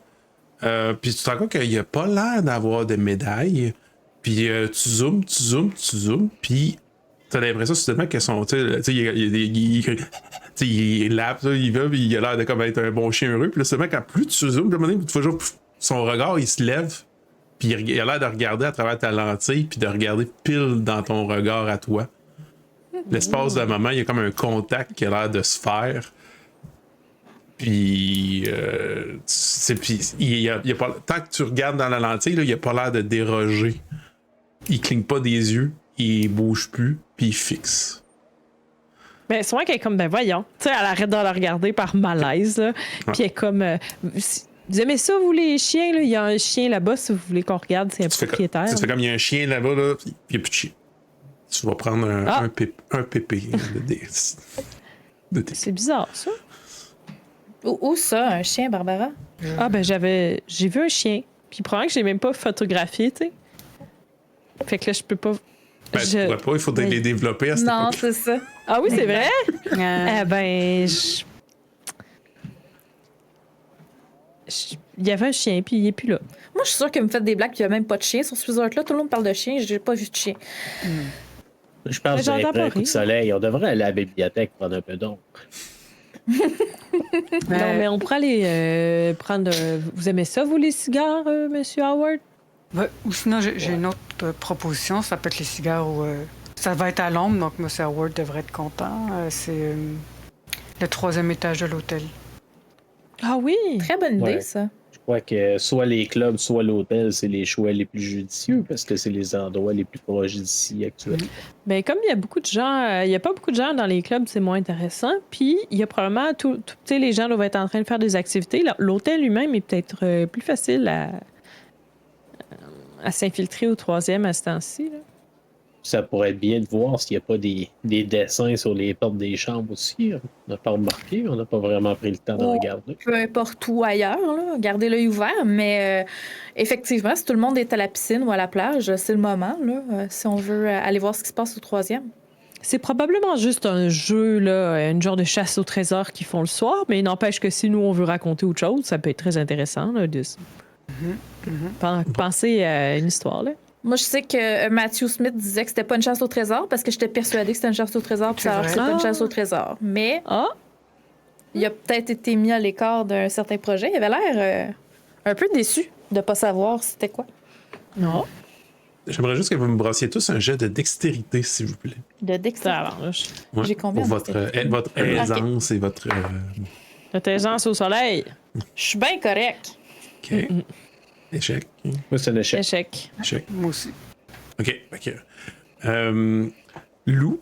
puis tu te rends compte qu'il n'y a pas l'air d'avoir de médaille. Puis tu zoomes, puis t'as l'impression soudainement qu'elles sont. Tu sais, il lappe, il va, puis il a l'air de comme être un bon chien heureux. Puis là, soudainement, quand plus tu zoomes, son regard, il se lève, puis il a l'air de regarder à travers ta lentille, puis de regarder pile dans ton regard à toi. L'espace d'un moment, il y a comme un contact qui a l'air de se faire. Puis, il a pas, tant que tu regardes dans la lentille, là, il a pas l'air de déroger. Il cligne pas des yeux. il bouge plus, puis il fixe. Ben, souvent qu'elle est comme, ben voyons. Tu sais, elle arrête de la regarder par malaise, là. Puis elle est comme, vous aimez ça, vous, les chiens, là? Il y a un chien là-bas, si vous voulez qu'on regarde, c'est un propriétaire. Ça fait comme il y a un chien là-bas, là, puis il n'y a plus de chien. Tu vas prendre un pépé de tes. C'est bizarre, ça. Où ça, un chien, Barbara? Ah, ben j'ai vu un chien. Puis probablement que je l'ai même pas photographié, tu sais. Fait que là, je peux pas. Ben, tu pourrais pas, il faudrait les développer à cette Non, époque. c'est ça. Ah oui, c'est vrai? Ah. Eh ben, il y avait un chien, puis il est plus là. Moi, je suis sûre que vous me faites des blagues, puis il n'y a même pas de chien. Sur ce resort-là, tout le monde parle de chien, j'ai pas vu de chien. Je pense que J'entends c'est pas un coup de rire. soleil. On devrait aller à la bibliothèque prendre un peu d'ombre. Non, mais on pourrait aller prendre. Vous aimez ça, vous, les cigares, Monsieur Howard? Ouais, ou sinon, j'ai une autre proposition. Ça peut être les cigares où ça va être à l'ombre, donc M. Howard devrait être content. C'est le 3e étage de l'hôtel. Ah oui! Très bonne idée, Ouais. ça. Je crois que soit les clubs, soit l'hôtel, c'est les choix les plus judicieux parce que c'est les endroits les plus proches d'ici actuellement. Ben, comme il y a beaucoup de gens, il y a pas beaucoup de gens dans les clubs, c'est moins intéressant. Puis, il y a probablement tu sais, les gens doivent être en train de faire des activités. L'hôtel lui-même est peut-être plus facile à s'infiltrer au 3e à ce temps-ci, là. Ça pourrait être bien de voir s'il n'y a pas des dessins sur les portes des chambres aussi. On n'a pas remarqué, on n'a pas vraiment pris le temps de Oh. regarder. Peu importe où ailleurs, là, gardez l'œil ouvert, mais effectivement, si tout le monde est à la piscine ou à la plage, c'est le moment, là, si on veut aller voir ce qui se passe au 3e. C'est probablement juste un jeu, là, une genre de chasse au trésor qu'ils font le soir, mais il n'empêche que si nous, on veut raconter autre chose, ça peut être très intéressant, là, penser à une histoire, là. Moi, je sais que Matthew Smith disait que c'était pas une chasse au trésor parce que j'étais persuadée que c'était une chasse au trésor, puis C'est ça a l'air que c'est vrai. pas une chasse au trésor. Mais Ah! il a peut-être été mis à l'écart d'un certain projet. Il avait l'air un peu déçu de pas savoir c'était quoi. Non. J'aimerais juste que vous me brassiez tous un jet de dextérité, s'il vous plaît. De Dexter. Ça avance. Ouais, J'ai combien pour en votre aisance et votre. La taisance au soleil. Je suis bien correct. OK. Échec. Moi, c'est un échec. Échec. Échec. Moi aussi. OK. Fait que, Lou,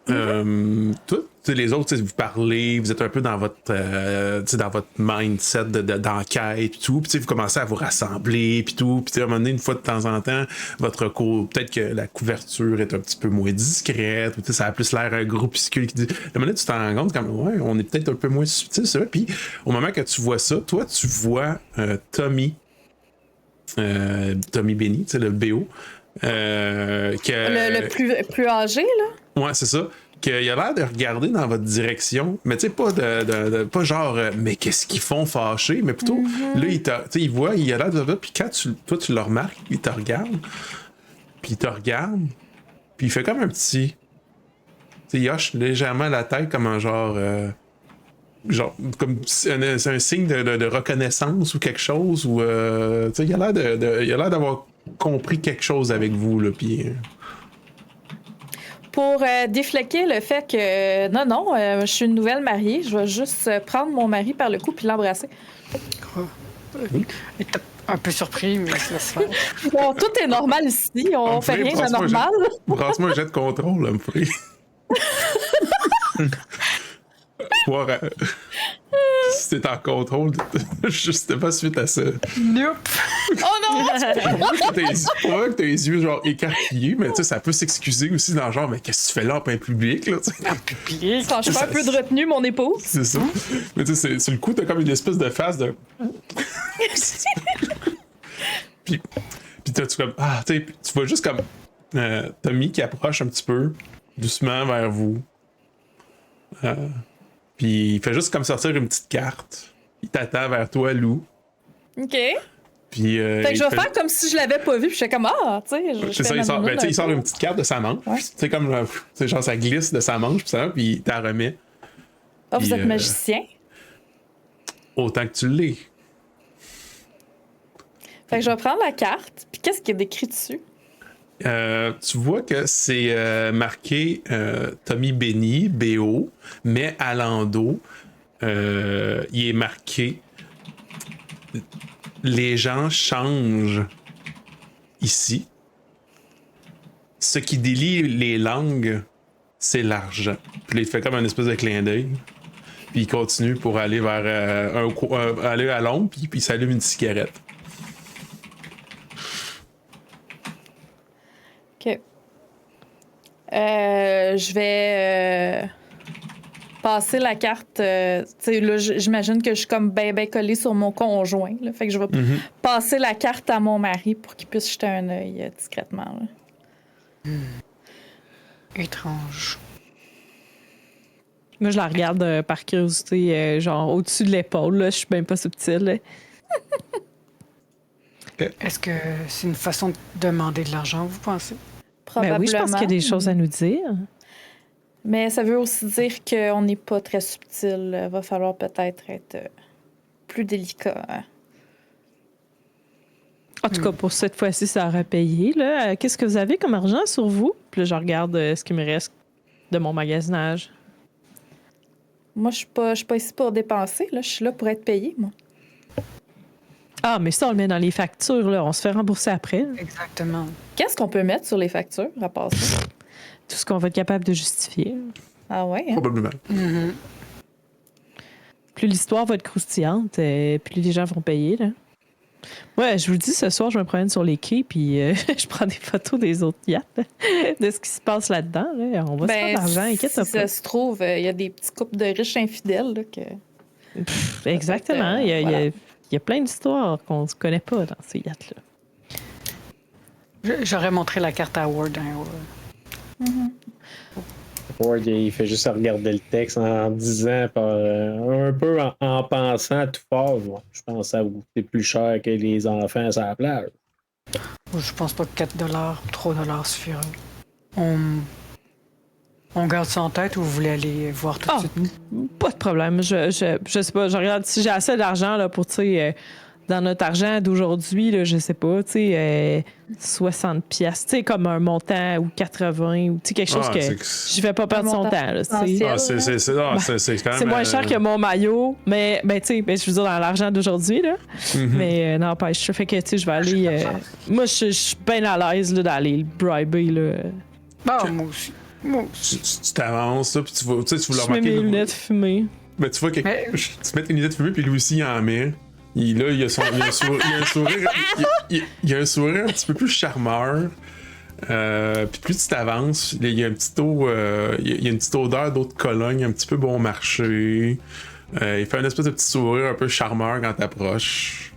toi, tu sais, les autres, tu sais, vous parlez, vous êtes un peu dans votre, tu sais, dans votre mindset d'enquête, puis tout, puis tu sais, vous commencez à vous rassembler, puis tout, puis tu sais, à un moment donné, une fois de temps en temps, peut-être que la couverture est un petit peu moins discrète, ou tu sais, ça a plus l'air un groupuscule qui dit. À un moment donné, tu t'en rends compte, comme, ouais, on est peut-être un peu moins subtil, c'est vrai. Puis au moment que tu vois ça, toi, tu vois Tommy Benny, tu sais, le BO. Le plus âgé, là. Ouais, c'est ça. Qu'il a l'air de regarder dans votre direction, mais tu sais, pas pas genre, mais qu'est-ce qu'ils font fâchés, mais plutôt, là, il voit, il a l'air de. Puis quand toi, tu le remarques, il te regarde, puis il fait comme un petit. Tu sais, il hoche légèrement la tête comme un genre. Comme c'est un signe de reconnaissance ou quelque chose, ou. Tu sais, il a l'air d'avoir compris quelque chose avec vous, là, puis. Pour défléquer le fait que non, je suis une nouvelle mariée, je vais juste prendre mon mari par le cou puis l'embrasser. Il était un peu surpris, mais ça se fait. Bon, tout est normal ici, on fait rien d'anormal. Brasse-moi un jet de contrôle, Humphrey. Voir si t'es en contrôle, juste pas suite à ça. Nope! Oh non! Pas que t'as les yeux genre écarquillés, mais tu sais, ça peut s'excuser aussi dans le genre, mais qu'est-ce que tu fais là en plein public, là, tu sais? En public! Quand je fais un peu de retenue, mon épouse. C'est ça. Mais tu sais, sur le coup, t'as comme une espèce de face de. puis t'as tu comme. Ah, tu sais, tu vois juste comme Tommy qui approche un petit peu, doucement vers vous. Puis il fait juste comme sortir une petite carte. Il t'attend vers toi, Lou. OK. Puis. Fait que je vais faire comme si je l'avais pas vu, puis je fais comme tu sais. C'est ça, il sort une petite carte de sa manche. Ouais. Tu sais, comme. Tu sais, genre, ça glisse de sa manche, puis il t'en remet. Ah, vous Puis, êtes magicien. Autant que tu l'es. Fait que je vais prendre la carte, puis qu'est-ce qu'il y a d'écrit dessus? Tu vois que c'est marqué Tommy Benny, BO, mais à l'endos, il est marqué les gens changent ici. ce qui délie les langues, c'est l'argent. Puis là, il fait comme un espèce de clin d'œil. Puis il continue pour aller vers aller à l'ombre, puis il s'allume une cigarette. OK. Je vais passer la carte. Tu sais, là, j'imagine que je suis comme ben collée sur mon conjoint. Là, fait que je vais passer la carte à mon mari pour qu'il puisse jeter un œil discrètement. Là. Étrange. Moi, je la regarde par curiosité, genre au-dessus de l'épaule. Là. Je suis même pas subtile. Là. Est-ce que c'est une façon de demander de l'argent, vous pensez? Probablement. Ben oui, je pense qu'il y a des choses à nous dire. Mais ça veut aussi dire qu'on n'est pas très subtil. Va falloir peut-être être plus délicat. Hein. En tout cas, pour cette fois-ci, ça aurait payé. Là. Qu'est-ce que vous avez comme argent sur vous? Puis là, je regarde ce qui me reste de mon magasinage. Moi, je suis pas ici pour dépenser. Là. Je suis là pour être payée, moi. Ah, mais ça, on le met dans les factures. Là. On se fait rembourser après. Exactement. Qu'est-ce qu'on peut mettre sur les factures à part ça? Tout ce qu'on va être capable de justifier. Ah ouais? Hein? Probablement. Plus l'histoire va être croustillante, plus les gens vont payer. Là. Ouais, je vous le dis, ce soir, je me promène sur les quais, puis je prends des photos des autres yachts, là, de ce qui se passe là-dedans. Là. On va se faire de l'argent, inquiète-toi si pas. ça se trouve, il y a des petits couples de riches infidèles. Là, que... Exactement. Il y a plein d'histoires qu'on ne connaît pas dans ces yachts-là. J'aurais montré la carte à Ward. Hein, Ward, il fait juste regarder le texte en disant, un peu en pensant tout fort. Je pense que ça va coûter plus cher que les enfants à la plage. Je pense pas que 4 $, 3 suffira. On garde ça en tête ou vous voulez aller voir tout de suite? Pas de problème. Je sais pas. Je regarde si j'ai assez d'argent là, pour, tu sais, dans notre argent d'aujourd'hui, là, je sais pas, tu sais, 60$, tu sais, comme un montant ou 80$, ou tu sais, quelque chose que je vais pas perdre son temps. Là, c'est quand même... C'est moins cher que mon maillot, mais ben, tu sais, je veux dire, dans l'argent d'aujourd'hui, là. Mais n'empêche, ça fait que, tu sais, je vais aller... moi, je suis bien à l'aise là, d'aller le briber, là. Ah, moi aussi. Tu t'avances, là, puis tu vas le remarquer. Je mets mes lunettes fumées. Ben, tu vois que tu mets tes lunettes fumées, puis lui aussi, il en met. Il a un sourire un petit peu plus charmeur. Puis plus tu t'avances, il y a un petit il y a une petite odeur d'eau de Cologne, un petit peu bon marché. Il fait un espèce de petit sourire un peu charmeur quand t'approches.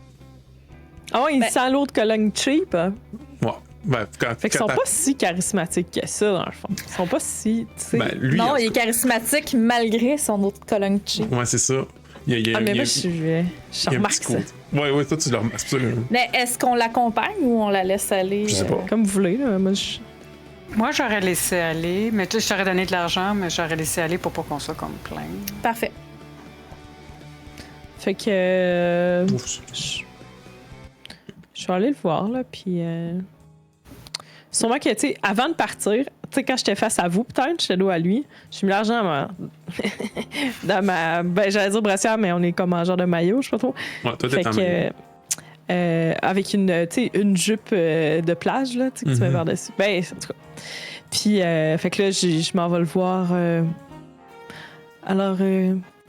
Ah ouais, il sent l'eau de Cologne cheap. Hein? Ouais. Ben, fait qu'ils sont pas si charismatiques que ça, dans le fond. Ils sont pas si... Ben, lui, non, il est charismatique malgré son autre Cologne cheap. Ouais, c'est ça. Mais moi, je remarque ça. Ouais, toi, tu le remarques. Mais est-ce qu'on l'accompagne ou on la laisse aller? Je sais pas. Comme vous voulez. Là. Moi, j'aurais laissé aller. Mais tu sais, je t'aurais donné de l'argent, mais j'aurais laissé aller pour pas qu'on soit comme plein. Parfait. Fait que... je vais aller le voir, là, puis... Sûrement que, tu sais, avant de partir, tu sais, quand j'étais face à vous, peut-être, j'étais dos à lui, j'ai mis l'argent dans ma... Ben, j'allais dire brassière, mais on est comme en genre de maillot, je sais pas trop. Ouais, toi, t'es en maillot. Avec une jupe de plage, là, tu sais, que tu mets par-dessus. Ben, en tout cas. Puis, fait que là, je m'en vais le voir. Alors,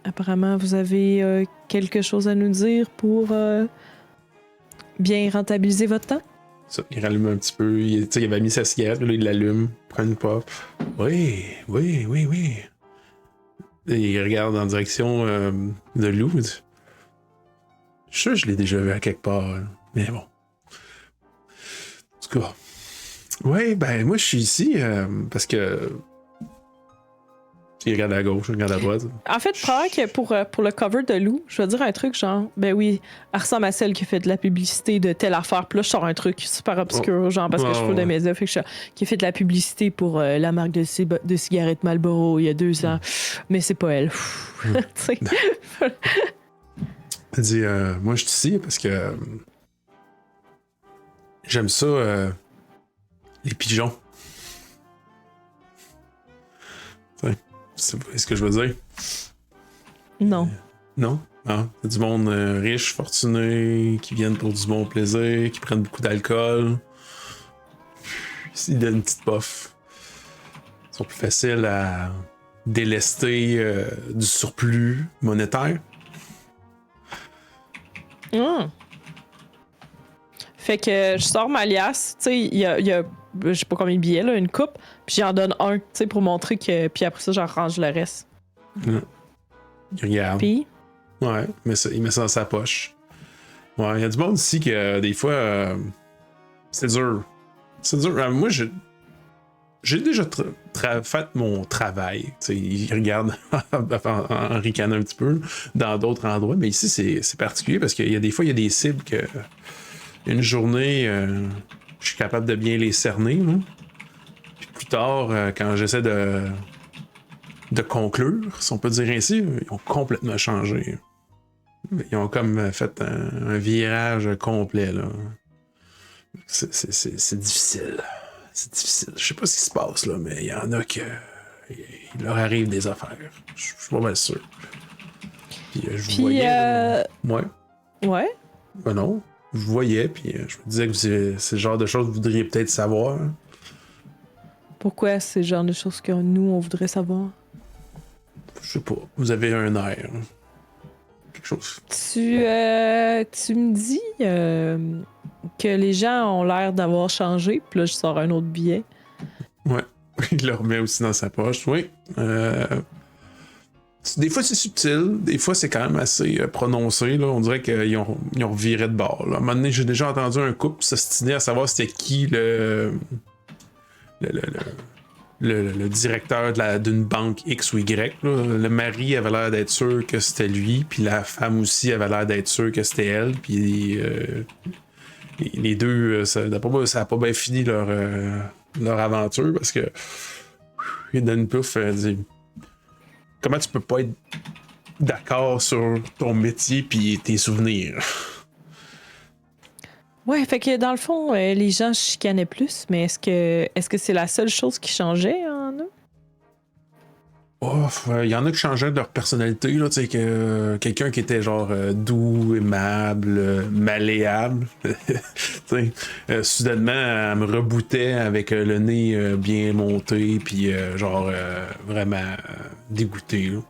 apparemment, vous avez quelque chose à nous dire pour bien rentabiliser votre temps? Ça, il rallume un petit peu. Il avait mis sa cigarette, là, il l'allume, prend une pop. Oui. Et il regarde en direction de Lou. Je suis sûr que je l'ai déjà vu à quelque part. Hein. Mais bon. En tout cas. Oui, ben moi je suis ici parce que. Il regarde à gauche, il regarde à droite. En fait, probablement que pour le cover de Lou, je vais dire un truc genre, ben oui, elle ressemble à celle qui fait de la publicité de telle affaire. Puis là, je sors un truc super obscur, genre parce que je fous des médias, fait que qui fait de la publicité pour la marque de cigarettes Marlboro il y a 2 ans. Mais c'est pas elle. Elle dit, moi je suis ici parce que j'aime ça, les pigeons. C'est ce que je veux dire? Non. Non? Ah, c'est du monde riche, fortuné, qui viennent pour du bon plaisir, qui prennent beaucoup d'alcool. S'ils donnent une petite puff. Ils sont plus faciles à délester du surplus monétaire. Fait que je sors ma liasse, tu sais, il y a je sais pas combien de billets, là, une coupe, puis j'en donne un, tu sais, pour montrer que. Puis après ça, j'en range le reste. Il regarde. Puis. Ouais, il met ça dans sa poche. Ouais, il y a du monde ici que des fois, c'est dur. C'est dur. Moi, j'ai déjà fait mon travail. Tu sais, il regarde en ricanant un petit peu dans d'autres endroits, mais ici, c'est particulier parce qu'il y a des fois, il y a des cibles que une journée, je suis capable de bien les cerner. Là. Puis plus tard, quand j'essaie de conclure, si on peut dire ainsi, ils ont complètement changé. Ils ont comme fait un virage complet. Là. C'est difficile. C'est difficile. Je sais pas ce qui se passe, là, mais il y en a que il leur arrive des affaires. Je suis pas mal sûr. Puis je voyais... Ouais. Ouais? Ben non. Je voyais, puis je me disais que c'est le genre de choses que vous voudriez peut-être savoir. Pourquoi c'est le genre de choses que nous, on voudrait savoir? Je sais pas. Vous avez un air. Quelque chose. Tu me dis que les gens ont l'air d'avoir changé, puis là, je sors un autre billet. Ouais. Il le remet aussi dans sa poche. Oui. Des fois, c'est subtil. Des fois, c'est quand même assez prononcé. Là. On dirait qu'ils ont viré de bord. Là. À un moment donné, j'ai déjà entendu un couple s'ostiner à savoir c'était qui le directeur d'une banque X ou Y. Là. Le mari avait l'air d'être sûr que c'était lui, puis la femme aussi avait l'air d'être sûre que c'était elle. Puis les deux, ça n'a pas bien fini leur aventure parce que il donne une pouf, dit comment tu peux pas être d'accord sur ton métier puis tes souvenirs? Ouais, fait que dans le fond, les gens chicanaient plus, mais est-ce que c'est la seule chose qui changeait en eux? Oh, il y en a qui changeaient de leur personnalité, là, tu sais, que quelqu'un qui était genre doux, aimable, malléable, soudainement, elle me rebootait avec le nez bien monté, puis genre vraiment dégoûté, là.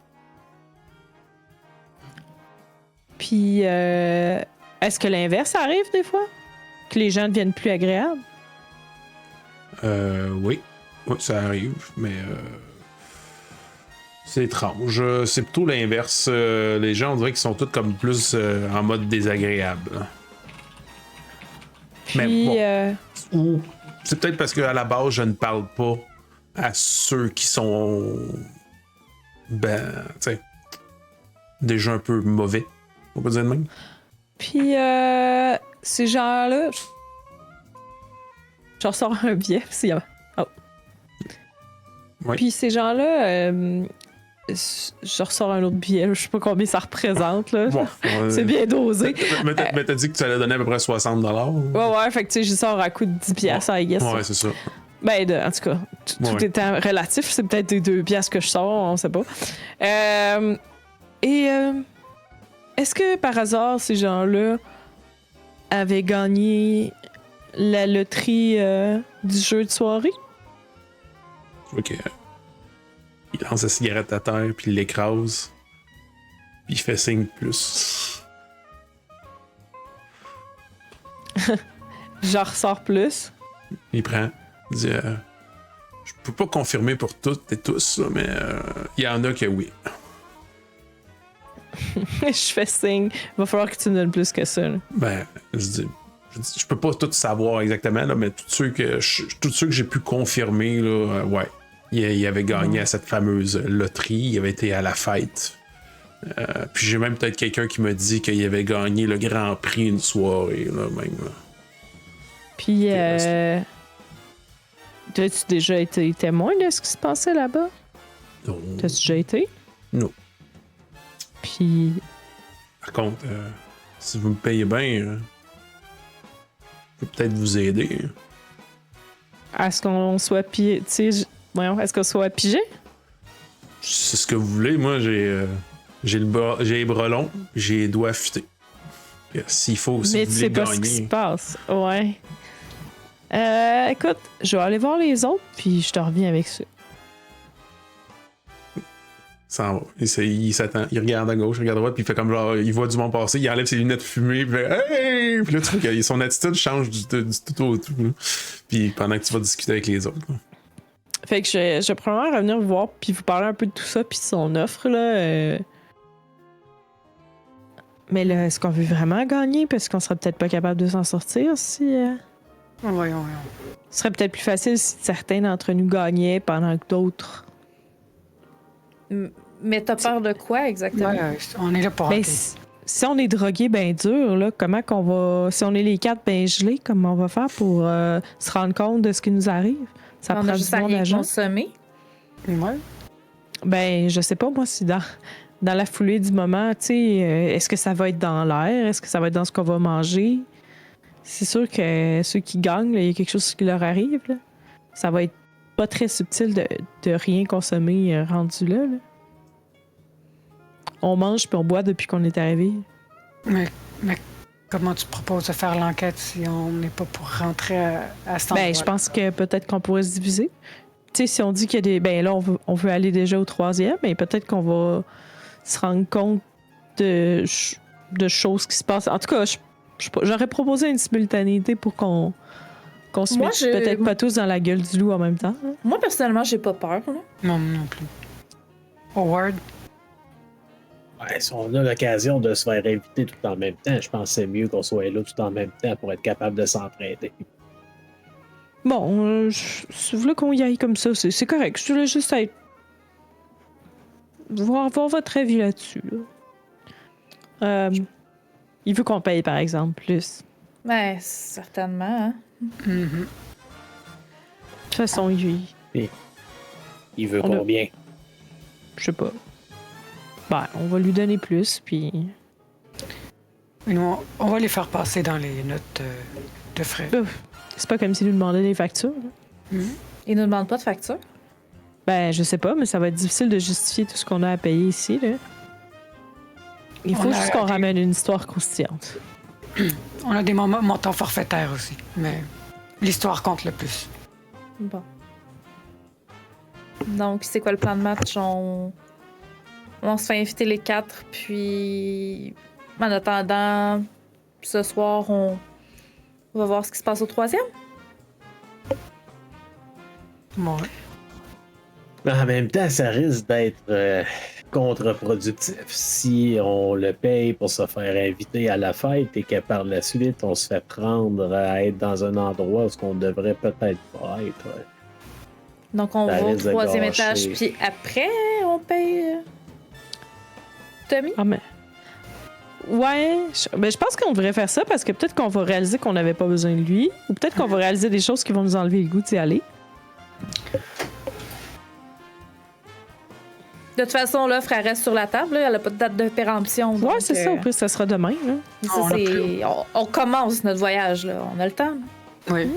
Puis, est-ce que l'inverse arrive des fois? Que les gens deviennent plus agréables? Oui, ça arrive, mais c'est étrange. C'est plutôt l'inverse. Les gens, on dirait qu'ils sont tous comme plus en mode désagréable. Puis, mais bon, ou c'est peut-être parce qu'à la base, je ne parle pas à ceux qui sont, ben, tu sais, déjà un peu mauvais. On peut dire de même. Puis, ces gens-là, je ressors un billet. Oh. Oui. Puis, ces gens-là, je ressors un autre billet. Je sais pas combien ça représente. Là. Bon, c'est bien dosé. Mais t'as dit que tu allais donner à peu près 60$. Ouais, fait que tu sais, je sors à coup de 10$, I guess. Ouais, c'est ça. Ben, en tout cas, tout étant relatif, c'est peut-être des 2$ que je sors, on sait pas. Est-ce que par hasard, ces gens-là avaient gagné la loterie du jeu de soirée? Ok. Il lance la cigarette à terre, puis il l'écrase. Puis il fait signe plus. J'en ressors plus. Il prend. Il dit je peux pas confirmer pour toutes et tous, là, mais il y en a que oui. Je fais signe. Il va falloir que tu me donnes plus que ça. Là. Ben, je peux pas tout savoir exactement, là, mais tous ceux que j'ai pu confirmer, là, ouais. Il avait gagné à cette fameuse loterie. Il avait été à la fête. Puis j'ai même peut-être quelqu'un qui m'a dit qu'il avait gagné le grand prix une soirée, là, même. Là. Puis, t'as-tu déjà été témoin de ce qui se passait là-bas? Non. T'as-tu déjà été? Non. Puis... Par contre, si vous me payez bien, je peux peut-être vous aider. Est-ce qu'on soit pigé? Est-ce qu'on soit pigé? C'est ce que vous voulez. Moi, j'ai les bras longs, j'ai les doigts affûtés. S'il faut, si mais vous tu voulez sais pas gagner... ce qui se passe. Ouais. Écoute, je vais aller voir les autres, puis je te reviens avec ça. Ça en va. Il s'attend, il regarde à gauche, il regarde à droite, puis il fait comme genre, il voit du monde passer, il enlève ses lunettes fumées, puis il fait hey! Puis là, tu vois que son attitude change du tout au tout. Là. Puis pendant que tu vas discuter avec les autres. Là. Fait que je vais probablement revenir vous voir, puis vous parler un peu de tout ça, puis de son offre, là. Mais là, est-ce qu'on veut vraiment gagner? Parce qu'on serait peut-être pas capable de s'en sortir si. Voyons. Ce serait peut-être plus facile si certains d'entre nous gagnaient pendant que d'autres. Mais t'as peur de quoi exactement? Ouais, on est là pour Ben, enquêter. si on est drogué ben dur, là, comment qu'on va. Si on est les 4 ben gelés, comment on va faire pour se rendre compte de ce qui nous arrive? Ça On prend a du juste à bon rien agent. consommer. Ouais. Ben, je sais pas, moi, si dans la foulée du moment, tu sais, est-ce que ça va être dans l'air? Est-ce que ça va être dans ce qu'on va manger? C'est sûr que ceux qui gagnent, il y a quelque chose qui leur arrive. Là. Ça va être pas très subtil de rien consommer rendu là. On mange puis on boit depuis qu'on est arrivé. Mais comment tu proposes de faire l'enquête si on n'est pas pour rentrer à cet endroit? Ben, je pense que peut-être qu'on pourrait se diviser. Tu sais, si on dit qu'il y a des. Ben là, on veut aller déjà au 3e, mais peut-être qu'on va se rendre compte de choses qui se passent. En tout cas, j'aurais proposé une simultanéité pour qu'on se Moi, mette je- peut-être pas tous dans la gueule du loup en même temps. Hein. Moi, personnellement, j'ai pas peur. Là. Non plus. Howard, Ouais, si on a l'occasion de se faire inviter tout en même temps, je pense que c'est mieux qu'on soit là tout en même temps pour être capable de s'entraider. Bon, si vous voulez qu'on y aille comme ça, c'est correct. Je voulais juste être. Voir votre avis là-dessus. Là. Il veut qu'on paye, par exemple, plus. Ben, certainement. Hein. De toute façon, Il veut On a- combien? je sais pas. Ben, on va lui donner plus, puis. nous, on va les faire passer dans les notes de frais. C'est pas comme s'il nous demandait des factures. Là. Ils nous demandent pas de facture. Ben, je sais pas, mais ça va être difficile de justifier tout ce qu'on a à payer ici, là. Il faut On a- juste qu'on ramène une histoire croustillante. On a des montants forfaitaires aussi, mais l'histoire compte le plus. Bon. Donc, c'est quoi le plan de match? On se fait inviter les 4, puis en attendant, ce soir, on va voir ce qui se passe au 3e. Bon, En même temps, ça risque d'être contre-productif si on le paye pour se faire inviter à la fête et que par la suite, on se fait prendre à être dans un endroit où on devrait peut-être pas être. Donc, on Ça va au risque de 3e gâcher. étage, puis après, on paye Tommy. Ah, mais. Ouais, je pense qu'on devrait faire ça parce que peut-être qu'on va réaliser qu'on n'avait pas besoin de lui, ou peut-être qu'on va réaliser des choses qui vont nous enlever le goût d'y aller. De toute façon, l'offre, elle reste sur la table. Là. Elle n'a pas de date de péremption. Ouais, donc, c'est ça, au plus, ça sera demain. Là. ça, On l'a c'est- on commence notre voyage. Là. On a le temps. là. oui.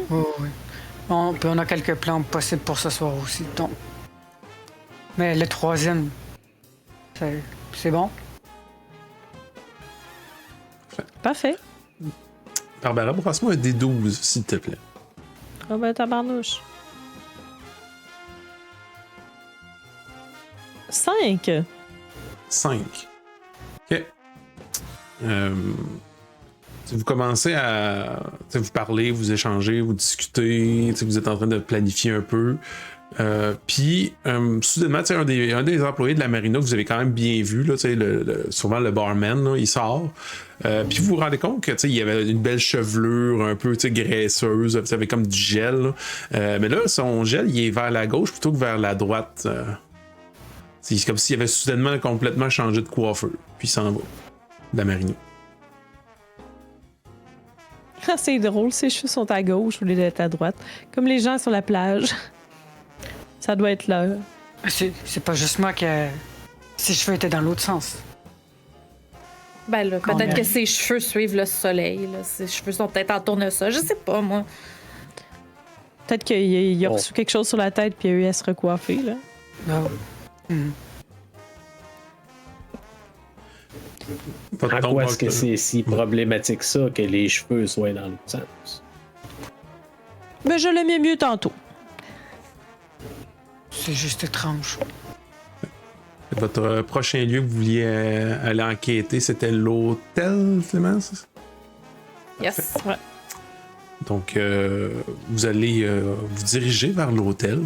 Puis on a quelques plans possibles pour ce soir aussi. Donc. Mais le 3e, c'est bon. Parfait. Barbara, passe-moi un D12, s'il te plaît. Ah ben, tabarnouche. 5. 5. OK. Vous commencez à vous parler, vous échanger, vous discuter, vous êtes en train de planifier un peu. Puis, soudainement, un des employés de la marina que vous avez quand même bien vu, là, souvent le barman, là, il sort. Puis vous vous rendez compte que il y avait une belle chevelure un peu graisseuse, vous avez comme du gel. Mais là, son gel, il est vers la gauche plutôt que vers la droite. C'est comme s'il avait soudainement complètement changé de coiffeur. Puis il s'en va. De la marina. Ah, c'est drôle, ses cheveux sont à gauche au lieu d'être à droite. Comme les gens sur la plage. Ça doit être là. C'est pas juste moi que ses cheveux étaient dans l'autre sens. Ben là, Combien? peut-être que ses cheveux suivent le soleil. Là. Ses cheveux sont peut-être en tournesol. Je sais pas, moi. Peut-être qu'il a reçu quelque chose sur la tête puis il a eu à se recoiffer, là. Non. Votre En tombe quoi va- est-ce que c'est si problématique ça que les cheveux soient dans le sens? Mais je l'aimais mieux tantôt. C'est juste étrange. Votre prochain lieu que vous vouliez aller enquêter, c'était l'hôtel, Clémence? Yes. Ouais. Donc, vous allez vous diriger vers l'hôtel.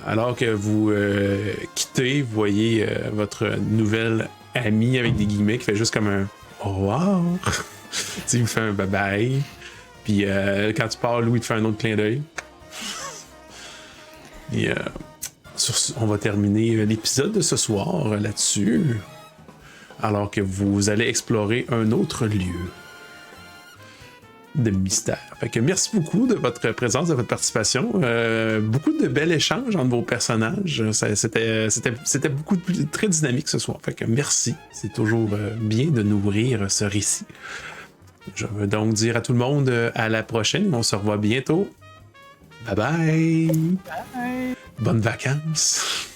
Alors que vous quittez, vous voyez votre nouvelle amie avec des guillemets qui fait juste comme un au revoir. Il vous fait un bye-bye. Puis quand tu pars, Louis te fait un autre clin d'œil. Et on va terminer l'épisode de ce soir là-dessus. Alors que vous allez explorer un autre lieu de mystère. Fait que merci beaucoup de votre présence, de votre participation. Beaucoup de bels échanges entre vos personnages. C'était beaucoup très dynamique ce soir. Fait que merci. C'est toujours bien de nourrir ce récit. Je veux donc dire à tout le monde à la prochaine. On se revoit bientôt. Bye bye. Bye. Bonnes vacances.